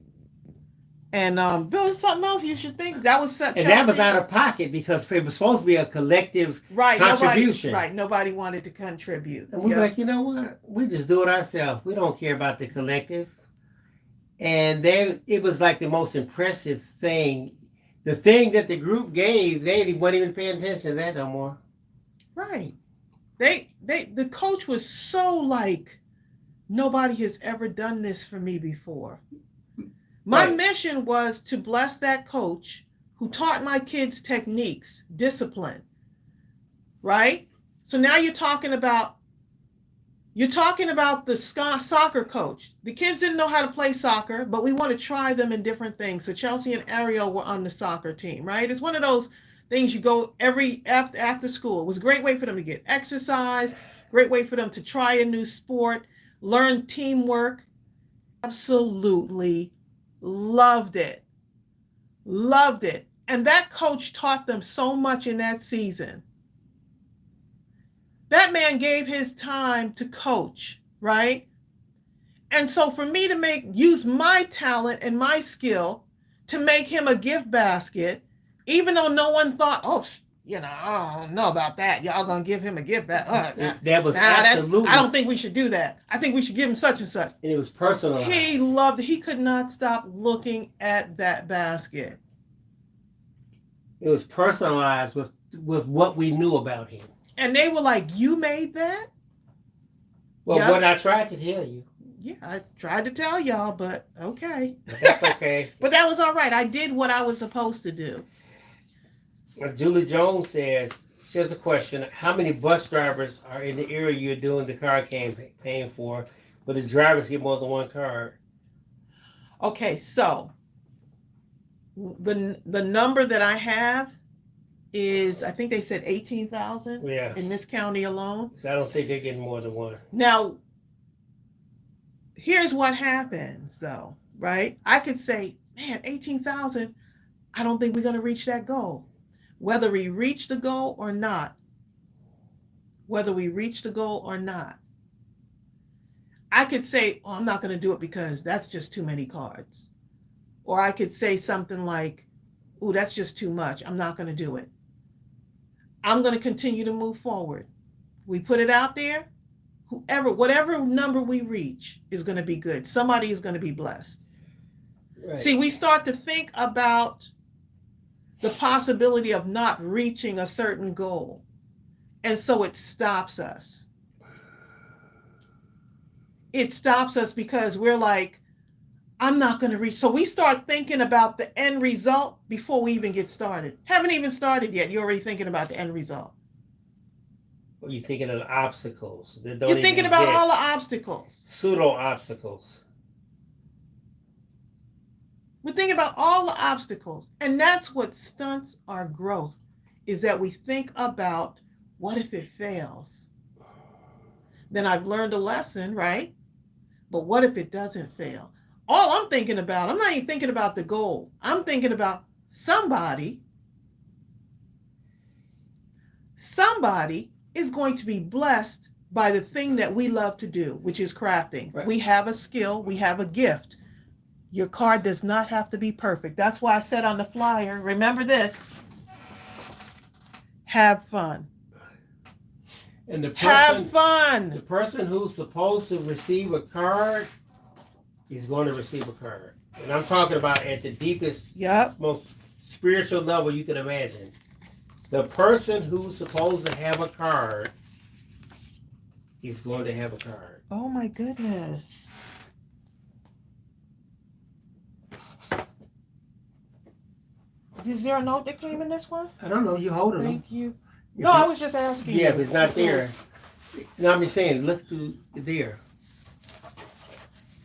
And Bill, something else you should think. That was such. And that was out of pocket because it was supposed to be a collective contribution. Nobody wanted to contribute. And we were like, you know what? We just do it ourselves. We don't care about the collective. And it was like the most impressive thing. The thing that the group gave, they weren't even paying attention to that no more. Right. The coach was so like, nobody has ever done this for me before. My mission was to bless that coach who taught my kids techniques, discipline, right? So now you're talking about the soccer coach. The kids didn't know how to play soccer, but we want to try them in different things. So Chelsea and Ariel were on the soccer team, right? It's one of those things you go after school. It was a great way for them to get exercise, great way for them to try a new sport, learn teamwork. Absolutely loved it. And that coach taught them so much in that season. That man gave his time to coach, right? And so for me to use my talent and my skill to make him a gift basket, even though no one thought, I don't know about that. Y'all gonna give him a gift basket. That was absolutely. I don't think we should do that. I think we should give him such and such. And it was personalized. He loved it. He could not stop looking at that basket. It was personalized with what we knew about him. And they were like, "You made that?" Well, what I tried to tell you. Yeah, I tried to tell y'all, but okay. But that's okay. But that was all right. I did what I was supposed to do. Julie Jones says, she has a question. How many bus drivers are in the area you're doing the card campaign for, where the drivers get more than one card? Okay, so the number that I have is, I think they said 18,000 in this county alone. So I don't think they're getting more than one. Now, here's what happens though, right? I could say, man, 18,000, I don't think we're going to reach that goal. Whether we reach the goal or not, I could say, I'm not going to do it because that's just too many cards. Or I could say something like, that's just too much. I'm not going to do it. I'm going to continue to move forward. We put it out there. Whatever number we reach is going to be good. Somebody is going to be blessed. Right. See, we start to think about the possibility of not reaching a certain goal. And so it stops us. It stops us because we're like, I'm not going to reach. So we start thinking about the end result before we even get started. Haven't even started yet. You're already thinking about the end result. Well, you're thinking of the obstacles. You're thinking about all the obstacles. Pseudo obstacles. We're thinking about all the obstacles. And that's what stunts our growth, is that we think about, what if it fails? Then I've learned a lesson, right? But what if it doesn't fail? All I'm thinking about, I'm not even thinking about the goal. I'm thinking about somebody is going to be blessed by the thing that we love to do, which is crafting. Right. We have a skill, we have a gift. Your card does not have to be perfect. That's why I said on the flyer, remember this, have fun. And the Have fun. person who's supposed to receive a card is going to receive a card. And I'm talking about at the deepest, Yep. most spiritual level you can imagine. The person who's supposed to have a card is going to have a card. Oh my goodness. Is there a note that came in this one? I don't know. You holding them. Thank you. No, I was just asking. Yeah, you. if it's not there. No, I'm just saying, look through there.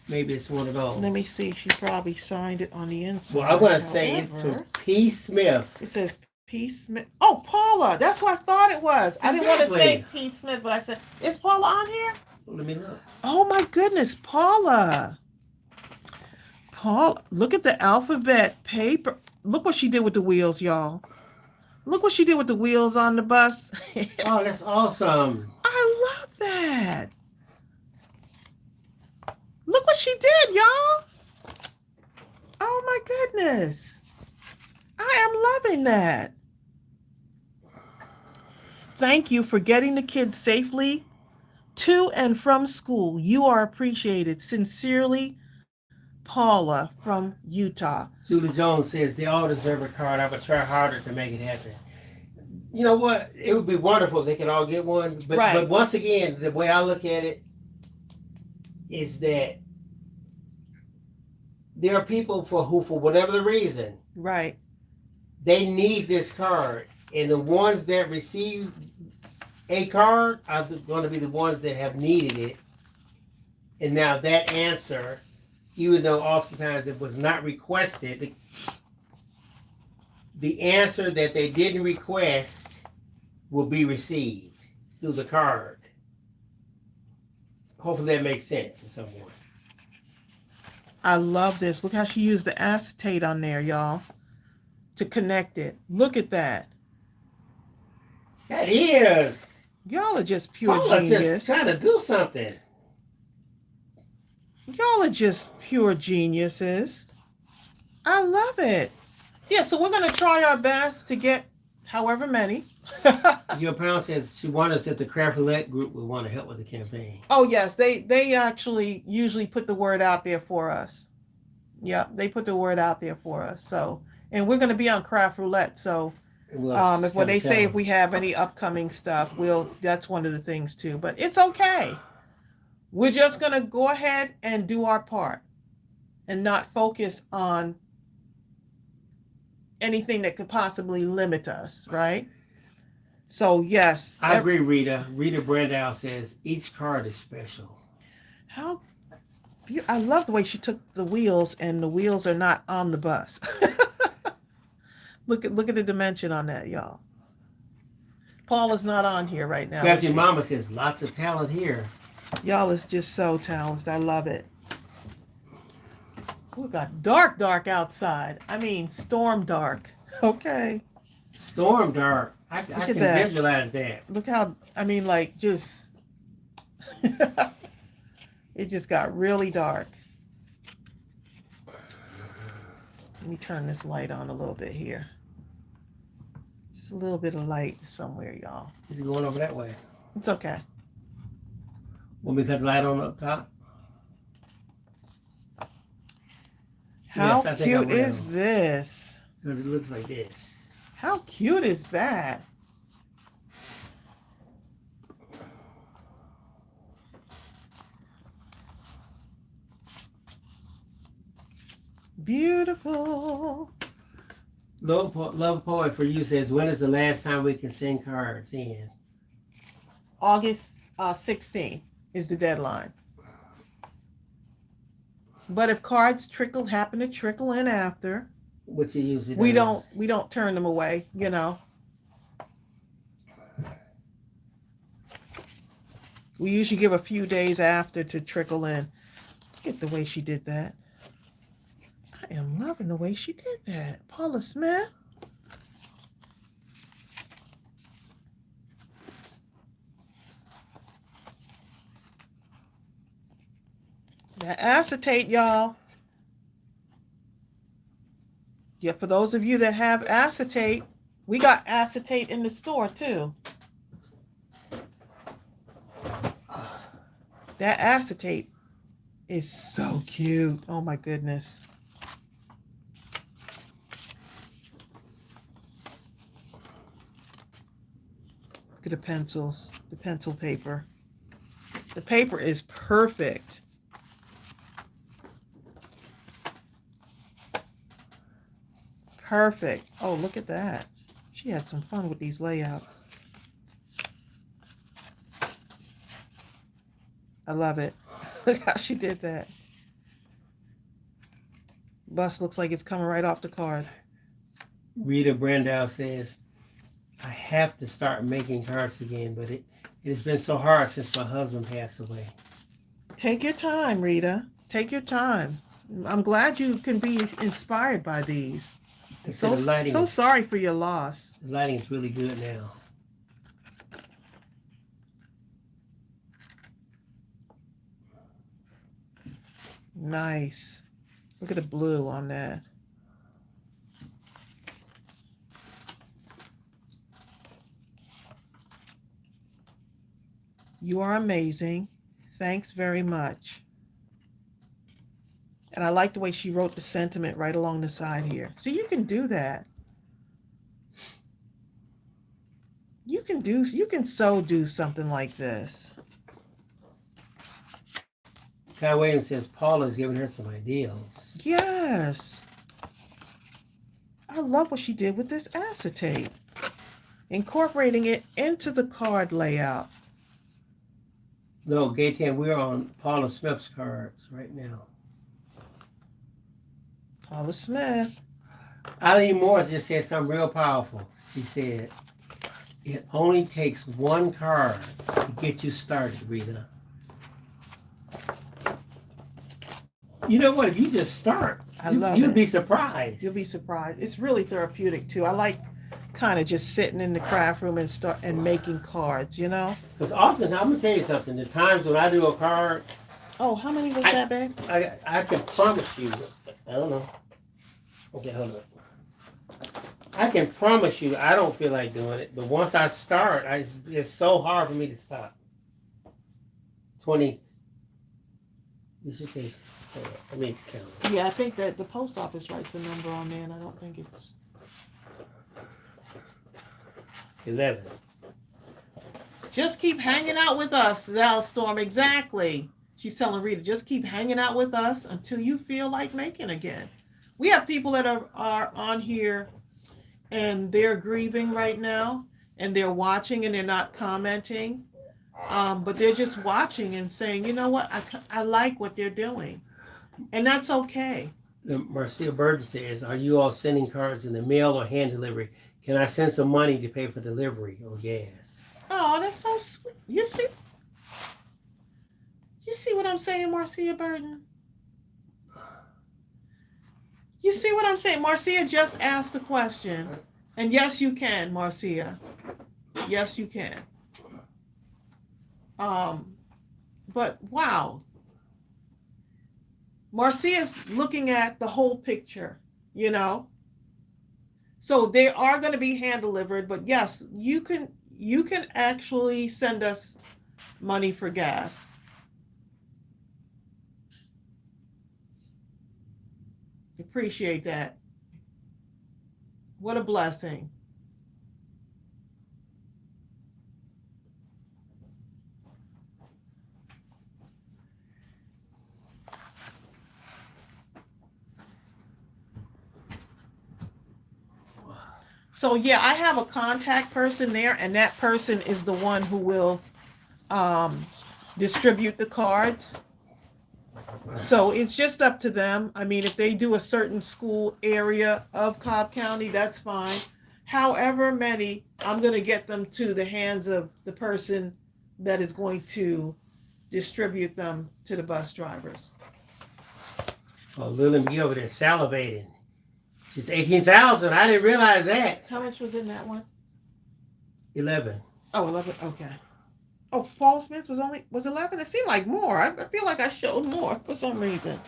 Maybe it's one of those. Let me see. She probably signed it on the inside. Well, I'm going to say it's However, from P. Smith. It says P. Smith. Oh, Paula. That's what I thought it was. I didn't want to say Exactly. P. Smith, but I said, is Paula on here? Let me look. Oh my goodness, Paula. Paula, look at the alphabet paper. Look what she did with the wheels, y'all. Look what she did with the wheels on the bus. Oh, that's awesome. I love that. Look what she did, y'all. Oh my goodness. I am loving that. Thank you for getting the kids safely to and from school. You are appreciated. Sincerely, Paula from Utah. Julie Jones says they all deserve a card. I would try harder to make it happen. You know what? It would be wonderful if they could all get one. But, Right. but once again, the way I look at it is that there are people who, for whatever the reason, Right. they need this card. And the ones that receive a card are going to be the ones that have needed it. And now that answer, even though oftentimes it was not requested, the answer that they didn't request will be received through the card. Hopefully that makes sense to someone. I love this. Look how she used the acetate on there, y'all, to connect it. Look at that. That is. Y'all are just pure Paula genius. just trying to do something. Y'all are just pure geniuses. I love it. Yeah, so we're going to try our best to get however many. Your parent says she wonders if the Craft Roulette group would want to help with the campaign. Oh, yes. They actually usually put the word out there for us. Yep, they put the word out there for us. So, and we're going to be on Craft Roulette. So, if when they say if we have any upcoming stuff, that's one of the things too. But it's okay. We're just going to go ahead and do our part and not focus on anything that could possibly limit us, right? So, yes. I agree, Rita. Rita Brandow says each card is special. I love the way she took the wheels and the wheels are not on the bus. Look at the dimension on that, y'all. Paula's not on here right now. Crafty Mama says lots of talent here. Y'all is just so talented. I love it. We got dark outside. I mean, storm dark. Okay. Storm dark. I can that. visualize that. Look how, I mean, like, just, it just got really dark. Let me turn this light on a little bit here. Just a little bit of light somewhere, y'all. Is it going over that way? It's okay. Want me to cut the light on up top? How Yes, I think I cute will. is this? Because it looks like this. How cute is that? Beautiful. Love Poet for You says, when is the last time we can send cards in? August 16th is the deadline. But if cards happen to trickle in after, Which you usually we does. don't turn them away, you know. We usually give a few days after to trickle in. Look at the way she did that. I am loving the way she did that. Paula Smith. That acetate, y'all. Yeah, for those of you that have acetate, we got acetate in the store too. That acetate is so cute. Oh my goodness. Look at the pencils, the pencil paper. The paper is perfect. Perfect. Oh, look at that. She had some fun with these layouts. I love it. Look how she did that. Bus looks like it's coming right off the card. Rita Brandow says, I have to start making cards again, but it has been so hard since my husband passed away. Take your time, Rita. Take your time. I'm glad you can be inspired by these. So sorry for your loss. The lighting is really good now. Nice. Look at the blue on that. You are amazing. Thanks very much. And I like the way she wrote the sentiment right along the side here. So you can do that. You can so do something like this. Kai Williams says Paula's giving her some ideas. Yes. I love what she did with this acetate. Incorporating it into the card layout. No, Gaetan, we're on Paula Smith's cards right now. Paula Smith. Eileen Morris just said something real powerful. She said, it only takes one card to get you started, Rita. You know what? If you just start, you'd be surprised. You'll be surprised. It's really therapeutic too. I like kind of just sitting in the craft room and making cards, you know? Because often, I'm going to tell you something, the times when I do a card. Oh, how many was that, babe? I can promise you, I don't know. Okay, hold on. I can promise you I don't feel like doing it, but once I start, it's so hard for me to stop. 20. You should say, let me count. Yeah, I think that the post office writes the number on there, and I don't think it's 11. Just keep hanging out with us, Zalstorm. Exactly. She's telling Rita, just keep hanging out with us until you feel like making again. We have people that are on here and they're grieving right now and they're watching and they're not commenting. But they're just watching and saying, you know what, I like what they're doing. And that's okay. Marcia Burton says, are you all sending cards in the mail or hand delivery? Can I send some money to pay for delivery or gas? Oh, that's so sweet. You see what I'm saying, Marcia Burton? You see what I'm saying? Marcia just asked the question. And yes, you can, Marcia. Yes, you can. But wow. Marcia's looking at the whole picture, you know? So they are going to be hand delivered, but yes, you can actually send us money for gas. Appreciate that. What a blessing. So yeah, I have a contact person there, and that person is the one who will distribute the cards. So it's just up to them. I mean, if they do a certain school area of Cobb County, that's fine. However many, I'm going to get them to the hands of the person that is going to distribute them to the bus drivers. Oh, Lily McGee over there salivating. She's 18,000. I didn't realize that. How much was in that one? 11. Oh, 11. Okay. Oh, Paul Smith was 11. It seemed like more. I feel like I showed more for some reason.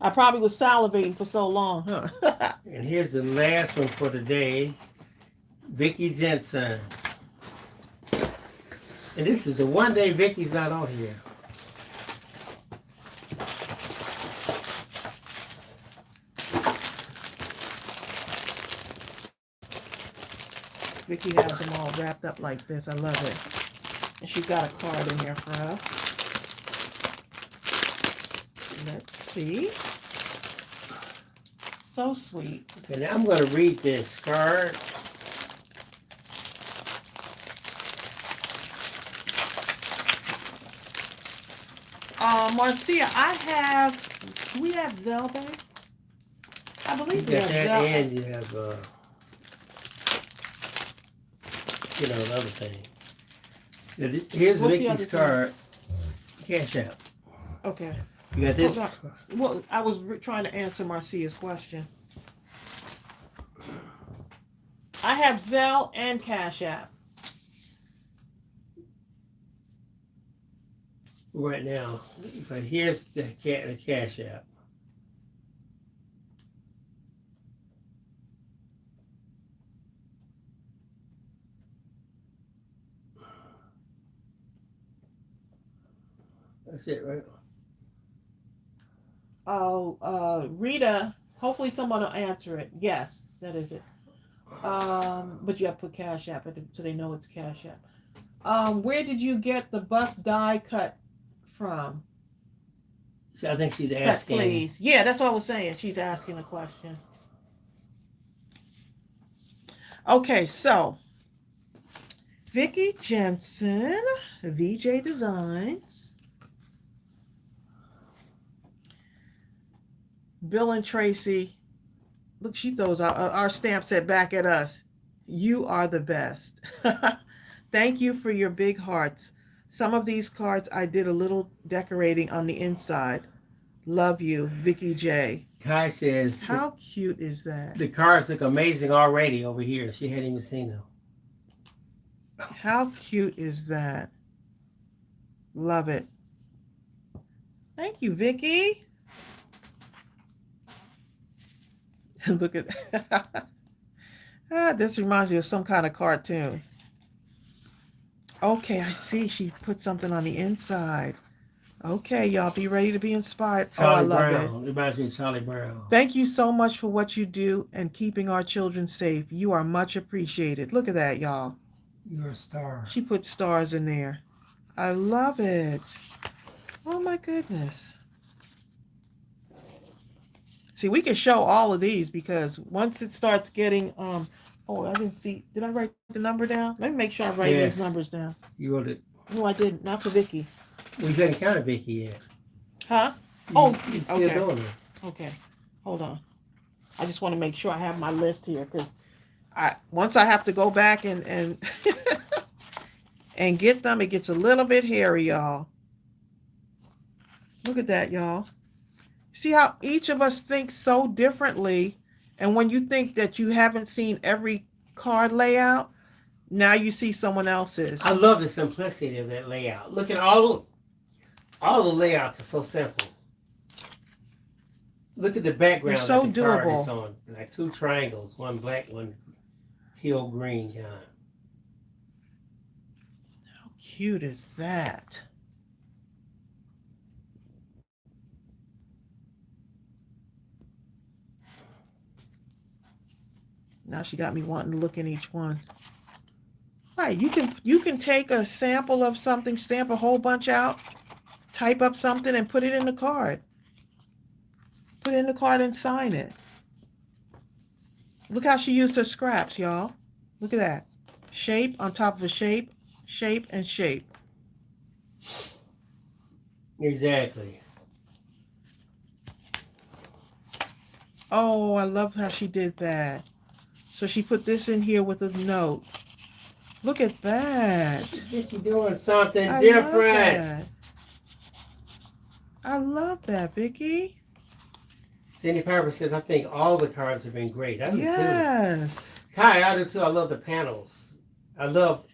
I probably was salivating for so long, huh? And here's the last one for today. Vicky Jensen. And this is the one day Vicky's not on here. Vicky has them all wrapped up like this. I love it. And she's got a card in here for us. Let's see. So sweet. Okay, now I'm going to read this card. Marcia, do we have Zelle Bank? I You believe we got have that Zelle. and you have, the other thing. Here's What's the Vicky's other card. Cash out. Okay. You got this? Hold on. Well, I was trying to answer Marcia's question. I have Zelle and Cash App. Right now. But here's the cash app. That's it, right? Oh, Rita, hopefully someone will answer it. Yes, that is it. But you have to put Cash App so they know it's Cash App. Where did you get the bust die cut from? So I think she's Cut, asking. please. Yeah, that's what I was saying. She's asking a question. Okay, so Vicky Jensen, VJ Designs. Bill and Tracy, look, she throws our stamp set back at us. You are the best. Thank you for your big hearts. Some of these cards I did a little decorating on the inside. Love you, Vicky J. Kai says, How cute is that? the cards look amazing already over here. She hadn't even seen them. How cute is that? Love it. Thank you, Vicky. Look at this reminds me of some kind of cartoon. Okay, I see. She put something on the inside. Okay, y'all be ready to be inspired. Charlie I love Brown. It reminds me of Charlie Brown. Thank you so much for what you do and keeping our children safe. You are much appreciated. Look at that, y'all. You're a star. She put stars in there. I love it. Oh my goodness. See, we can show all of these because once it starts getting, oh, I didn't see, did I write the number down? Let me make sure I write Yes. these numbers down. You wrote it. No, I didn't. Not for Vicky. We couldn't count it, Vicky, yet. Huh? You're still okay. doing it. Okay. Hold on. I just want to make sure I have my list here because once I have to go back and and get them, it gets a little bit hairy, y'all. Look at that, y'all. See how each of us thinks so differently, and when you think that you haven't seen every card layout, now you see someone else's. I love the simplicity of that layout. Look at all the layouts are so simple. Look at the background. They're so that the card doable. is on. Like two triangles, one black, one teal green kind of. How cute is that? Now she got me wanting to look in each one. Right, you can take a sample of something, stamp a whole bunch out, type up something and put it in the card. Put it in the card and sign it. Look how she used her scraps, y'all. Look at that. Shape on top of a shape, shape, and shape. Exactly. Oh, I love how she did that. So she put this in here with a note. Look at that. Vicky doing something I different. love that. I love that, Vicky. Cindy Piper says, I think all the cards have been great. I do too. Yes. Kai, I do too. I love the panels. I love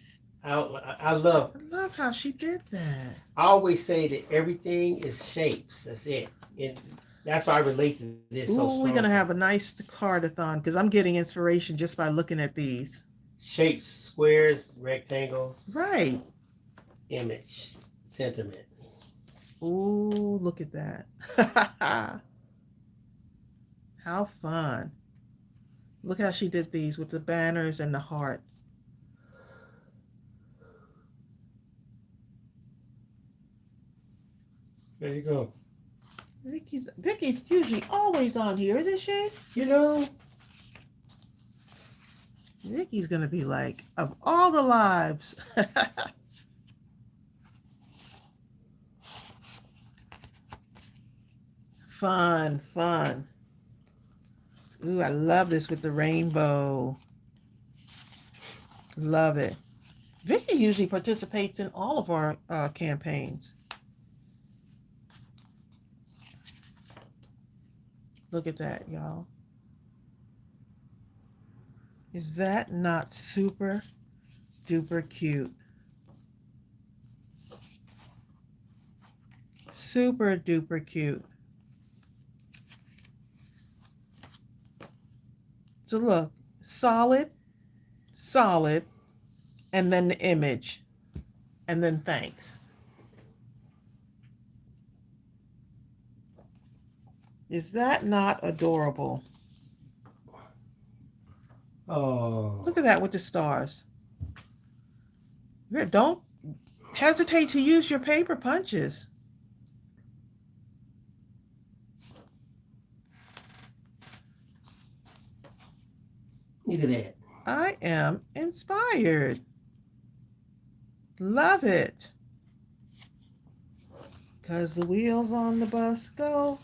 I love. I love how she did that. I always say that everything is shapes. That's it. That's why I relate to this so Ooh, we're gonna strongly. have a nice cardathon because I'm getting inspiration just by looking at these. Shapes, squares, rectangles, Right. image, sentiment. Ooh, look at that. How fun. Look how she did these with the banners and the heart. There you go. Vicky's usually always on here, isn't she? You know, Vicky's gonna be like, of all the lives. Fun, fun. Ooh, I love this with the rainbow. Love it. Vicky usually participates in all of our campaigns. Look at that, y'all. Is that not super duper cute? Super duper cute. So look, solid, solid, and then the image, and then thanks. Is that not adorable? oh, Look at that with the stars. Don't hesitate to use your paper punches. look at that. I am inspired. Love it. Because the wheels on the bus go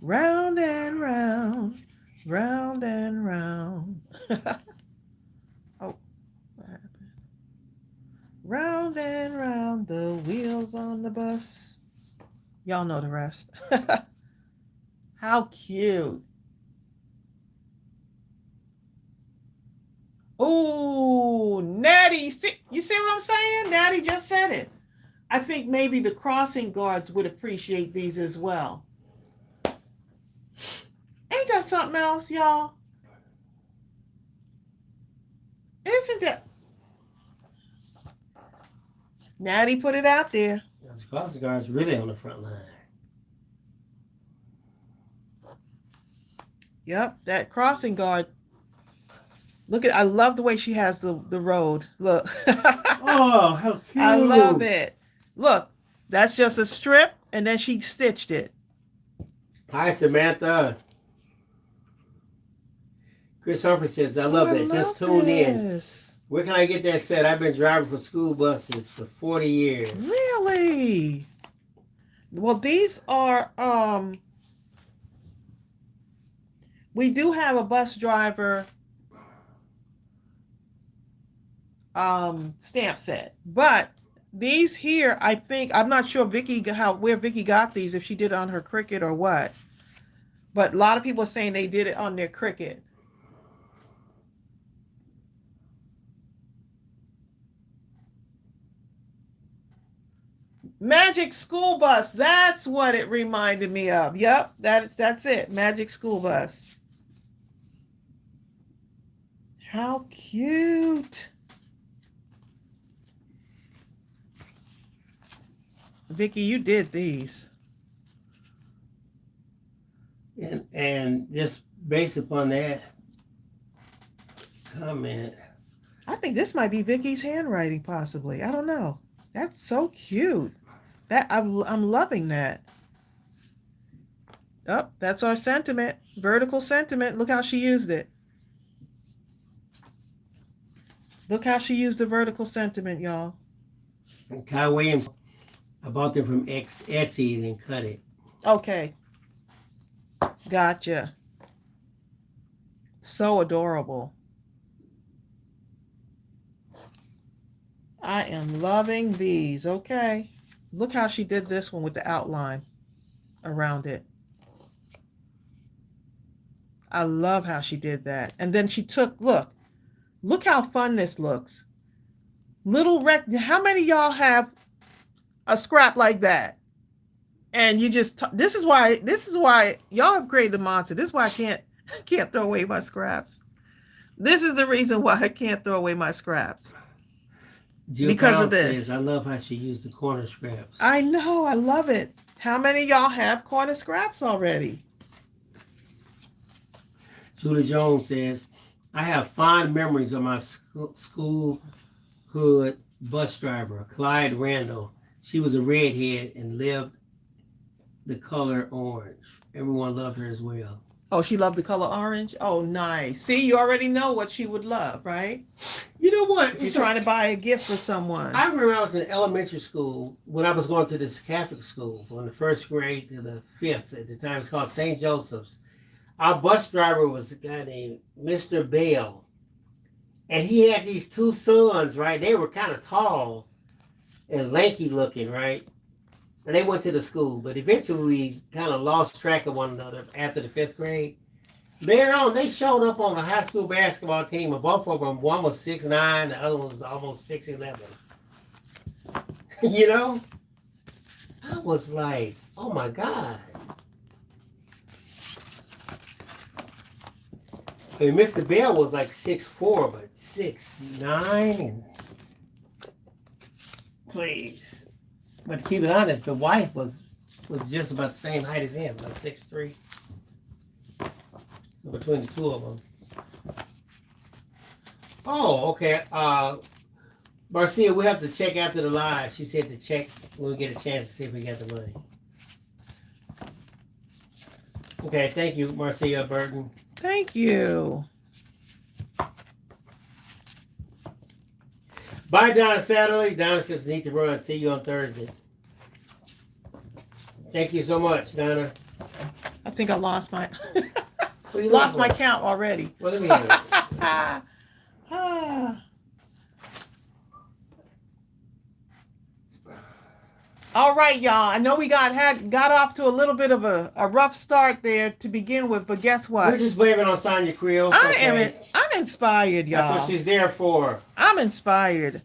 round and round, round and round. Oh, what happened? Round and round the wheels on the bus. Y'all know the rest. How cute. Oh, Natty, you see what I'm saying? Natty just said it. I think maybe the crossing guards would appreciate these as well. Ain't that something else, y'all? Isn't that? Natty put it out there. The crossing guard's really on the front line. Yep, that crossing guard. Look at, I love the way she has the road. Look. Oh, how cute. I love it. Look, that's just a strip and then she stitched it. Hi, Samantha. Chris Humphrey says, I love that. Just tune in. Where can I get that set? I've been driving for school buses for 40 years. Really? Well, these are, we do have a bus driver stamp set, but these here, I think, I'm not sure where Vicky got these, if she did it on her Cricut or what, but a lot of people are saying they did it on their Cricut. Magic School Bus, that's what it reminded me of. Yep, that's it. Magic School Bus. How cute. Vicky, you did these. And just based upon that comment, I think this might be Vicky's handwriting, possibly. I don't know. That's so cute. That I'm loving that. Oh, that's our sentiment. Vertical sentiment. Look how she used it. Look how she used the vertical sentiment, y'all. Kyle Williams, I bought them from Etsy and then cut it. Okay. Gotcha. So adorable. I am loving these. Okay. Look how she did this one with the outline around it. I love how she did that. And then she took, look how fun this looks. How many of y'all have a scrap like that? And you just this is why y'all have created a monster. This is why I can't throw away my scraps. This is the reason why I can't throw away my scraps. Jill Because Powell of this. says, I love how she used the corner scraps. I know, I love it. How many of y'all have corner scraps already? Julie Jones says, I have fond memories of my schoolhood bus driver, Clyde Randall. She was a redhead and lived the color orange. Everyone loved her as well. Oh, she loved the color orange? Oh, nice. See, you already know what she would love, right? You know what? She's trying to buy a gift for someone. I remember I was in elementary school when I was going to this Catholic school from the first grade to the fifth. At the time, it's called St. Joseph's. Our bus driver was a guy named Mr. Bell. And he had these two sons, right? They were kind of tall and lanky looking, right? And they went to the school, but eventually we kind of lost track of one another after the fifth grade. Later on, they showed up on the high school basketball team, and both of them, one was 6'9", the other one was almost 6'11". You know? I was like, oh my God. I mean, Mr. Bell was like 6'4", but 6'9", and please. But to keep it honest, the wife was just about the same height as him, like 6'3". Between the two of them. Oh, okay. Marcia, we have to check after the live. She said to check when we get a chance to see if we got the money. Okay, thank you, Marcia Burton. Thank you. Bye, Donna Satterley. Donna says need to run. See you on Thursday. Thank you so much, Donna. I think I lost my Well, lost my count already. Well, let me hear it. All right, y'all. I know we got off to a little bit of a rough start there to begin with, but guess what? We're just blaming on Sonia Creel. I'm inspired, y'all. That's what she's there for. I'm inspired.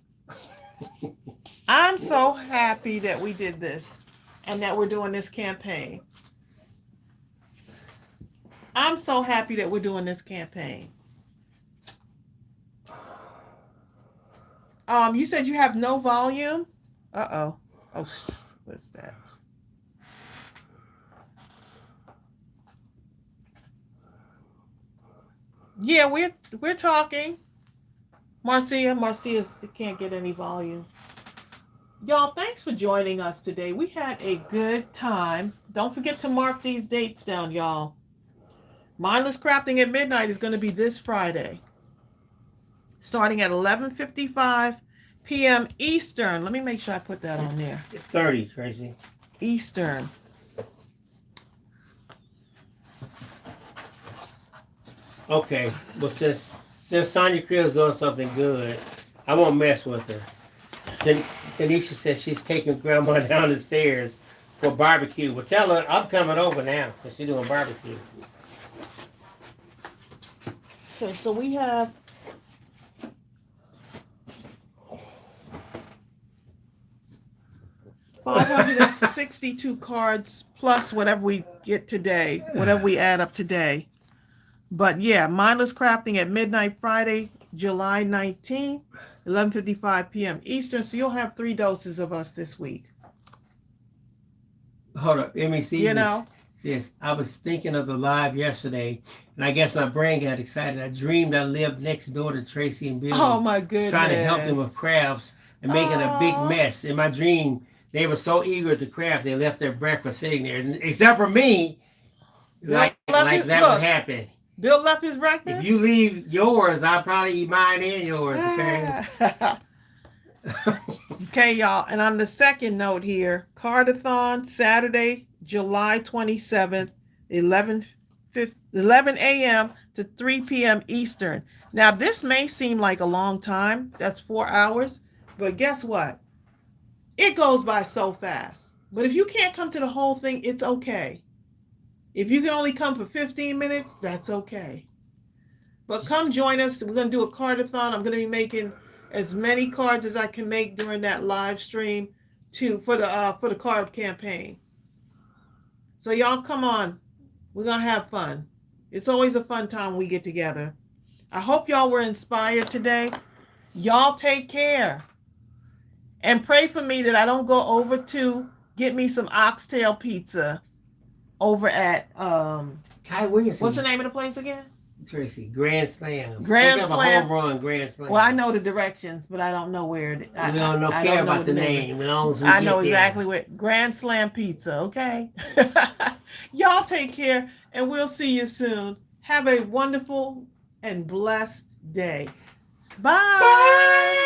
I'm so happy that we did this and that we're doing this campaign. I'm so happy that we're doing this campaign. You said you have no volume? Uh-oh. Oh, what's that? Yeah, we're talking. Marcia can't get any volume. Y'all, thanks for joining us today. We had a good time. Don't forget to mark these dates down, y'all. Mindless Crafting at Midnight is going to be this Friday, starting at 11:55 p.m. Eastern. Let me make sure I put that on there. 30, Tracy. Eastern. Okay, well, since Sonia Creel's doing something good, I won't mess with her. Tanisha says she's taking Grandma down the stairs for barbecue. Well, tell her I'm coming over now, so she's doing barbecue. Okay, so we have 562 cards plus whatever we get today, whatever we add up today. But yeah, Mindless Crafting at midnight Friday, July 19th, 11:55 p.m. Eastern. So you'll have 3 doses of us this week. Hold up, Emmy Stevens. You know? Says, I was thinking of the live yesterday, and I guess my brain got excited. I dreamed I lived next door to Tracy and Billy. Oh my goodness. Trying to help them with crafts and making a big mess. In my dream, they were so eager to craft, they left their breakfast sitting there. Except for me, like that would happen. Bill left his breakfast? If you leave yours, I'll probably eat mine and yours, okay? Okay, y'all. And on the second note here, Cardathon, Saturday, July 27th, 11 a.m. to 3 p.m. Eastern. Now, this may seem like a long time. That's 4 hours. But guess what? It goes by so fast. But if you can't come to the whole thing, it's okay. If you can only come for 15 minutes, that's okay. But come join us. We're going to do a Cardathon. I'm going to be making as many cards as I can make during that live stream for the card campaign. So y'all come on. We're going to have fun. It's always a fun time when we get together. I hope y'all were inspired today. Y'all take care. And pray for me that I don't go over to get me some Oxtail pizza over at Kai Williamson. what's the name of the place again? Tracey, Grand Slam. Grand Think of Slam. A home run, Grand Slam. Well, I know the directions, but I don't know where it. We don't care about the name. As long as we I get know there. exactly where. Grand Slam Pizza. Okay. Y'all take care, and we'll see you soon. Have a wonderful and blessed day. Bye.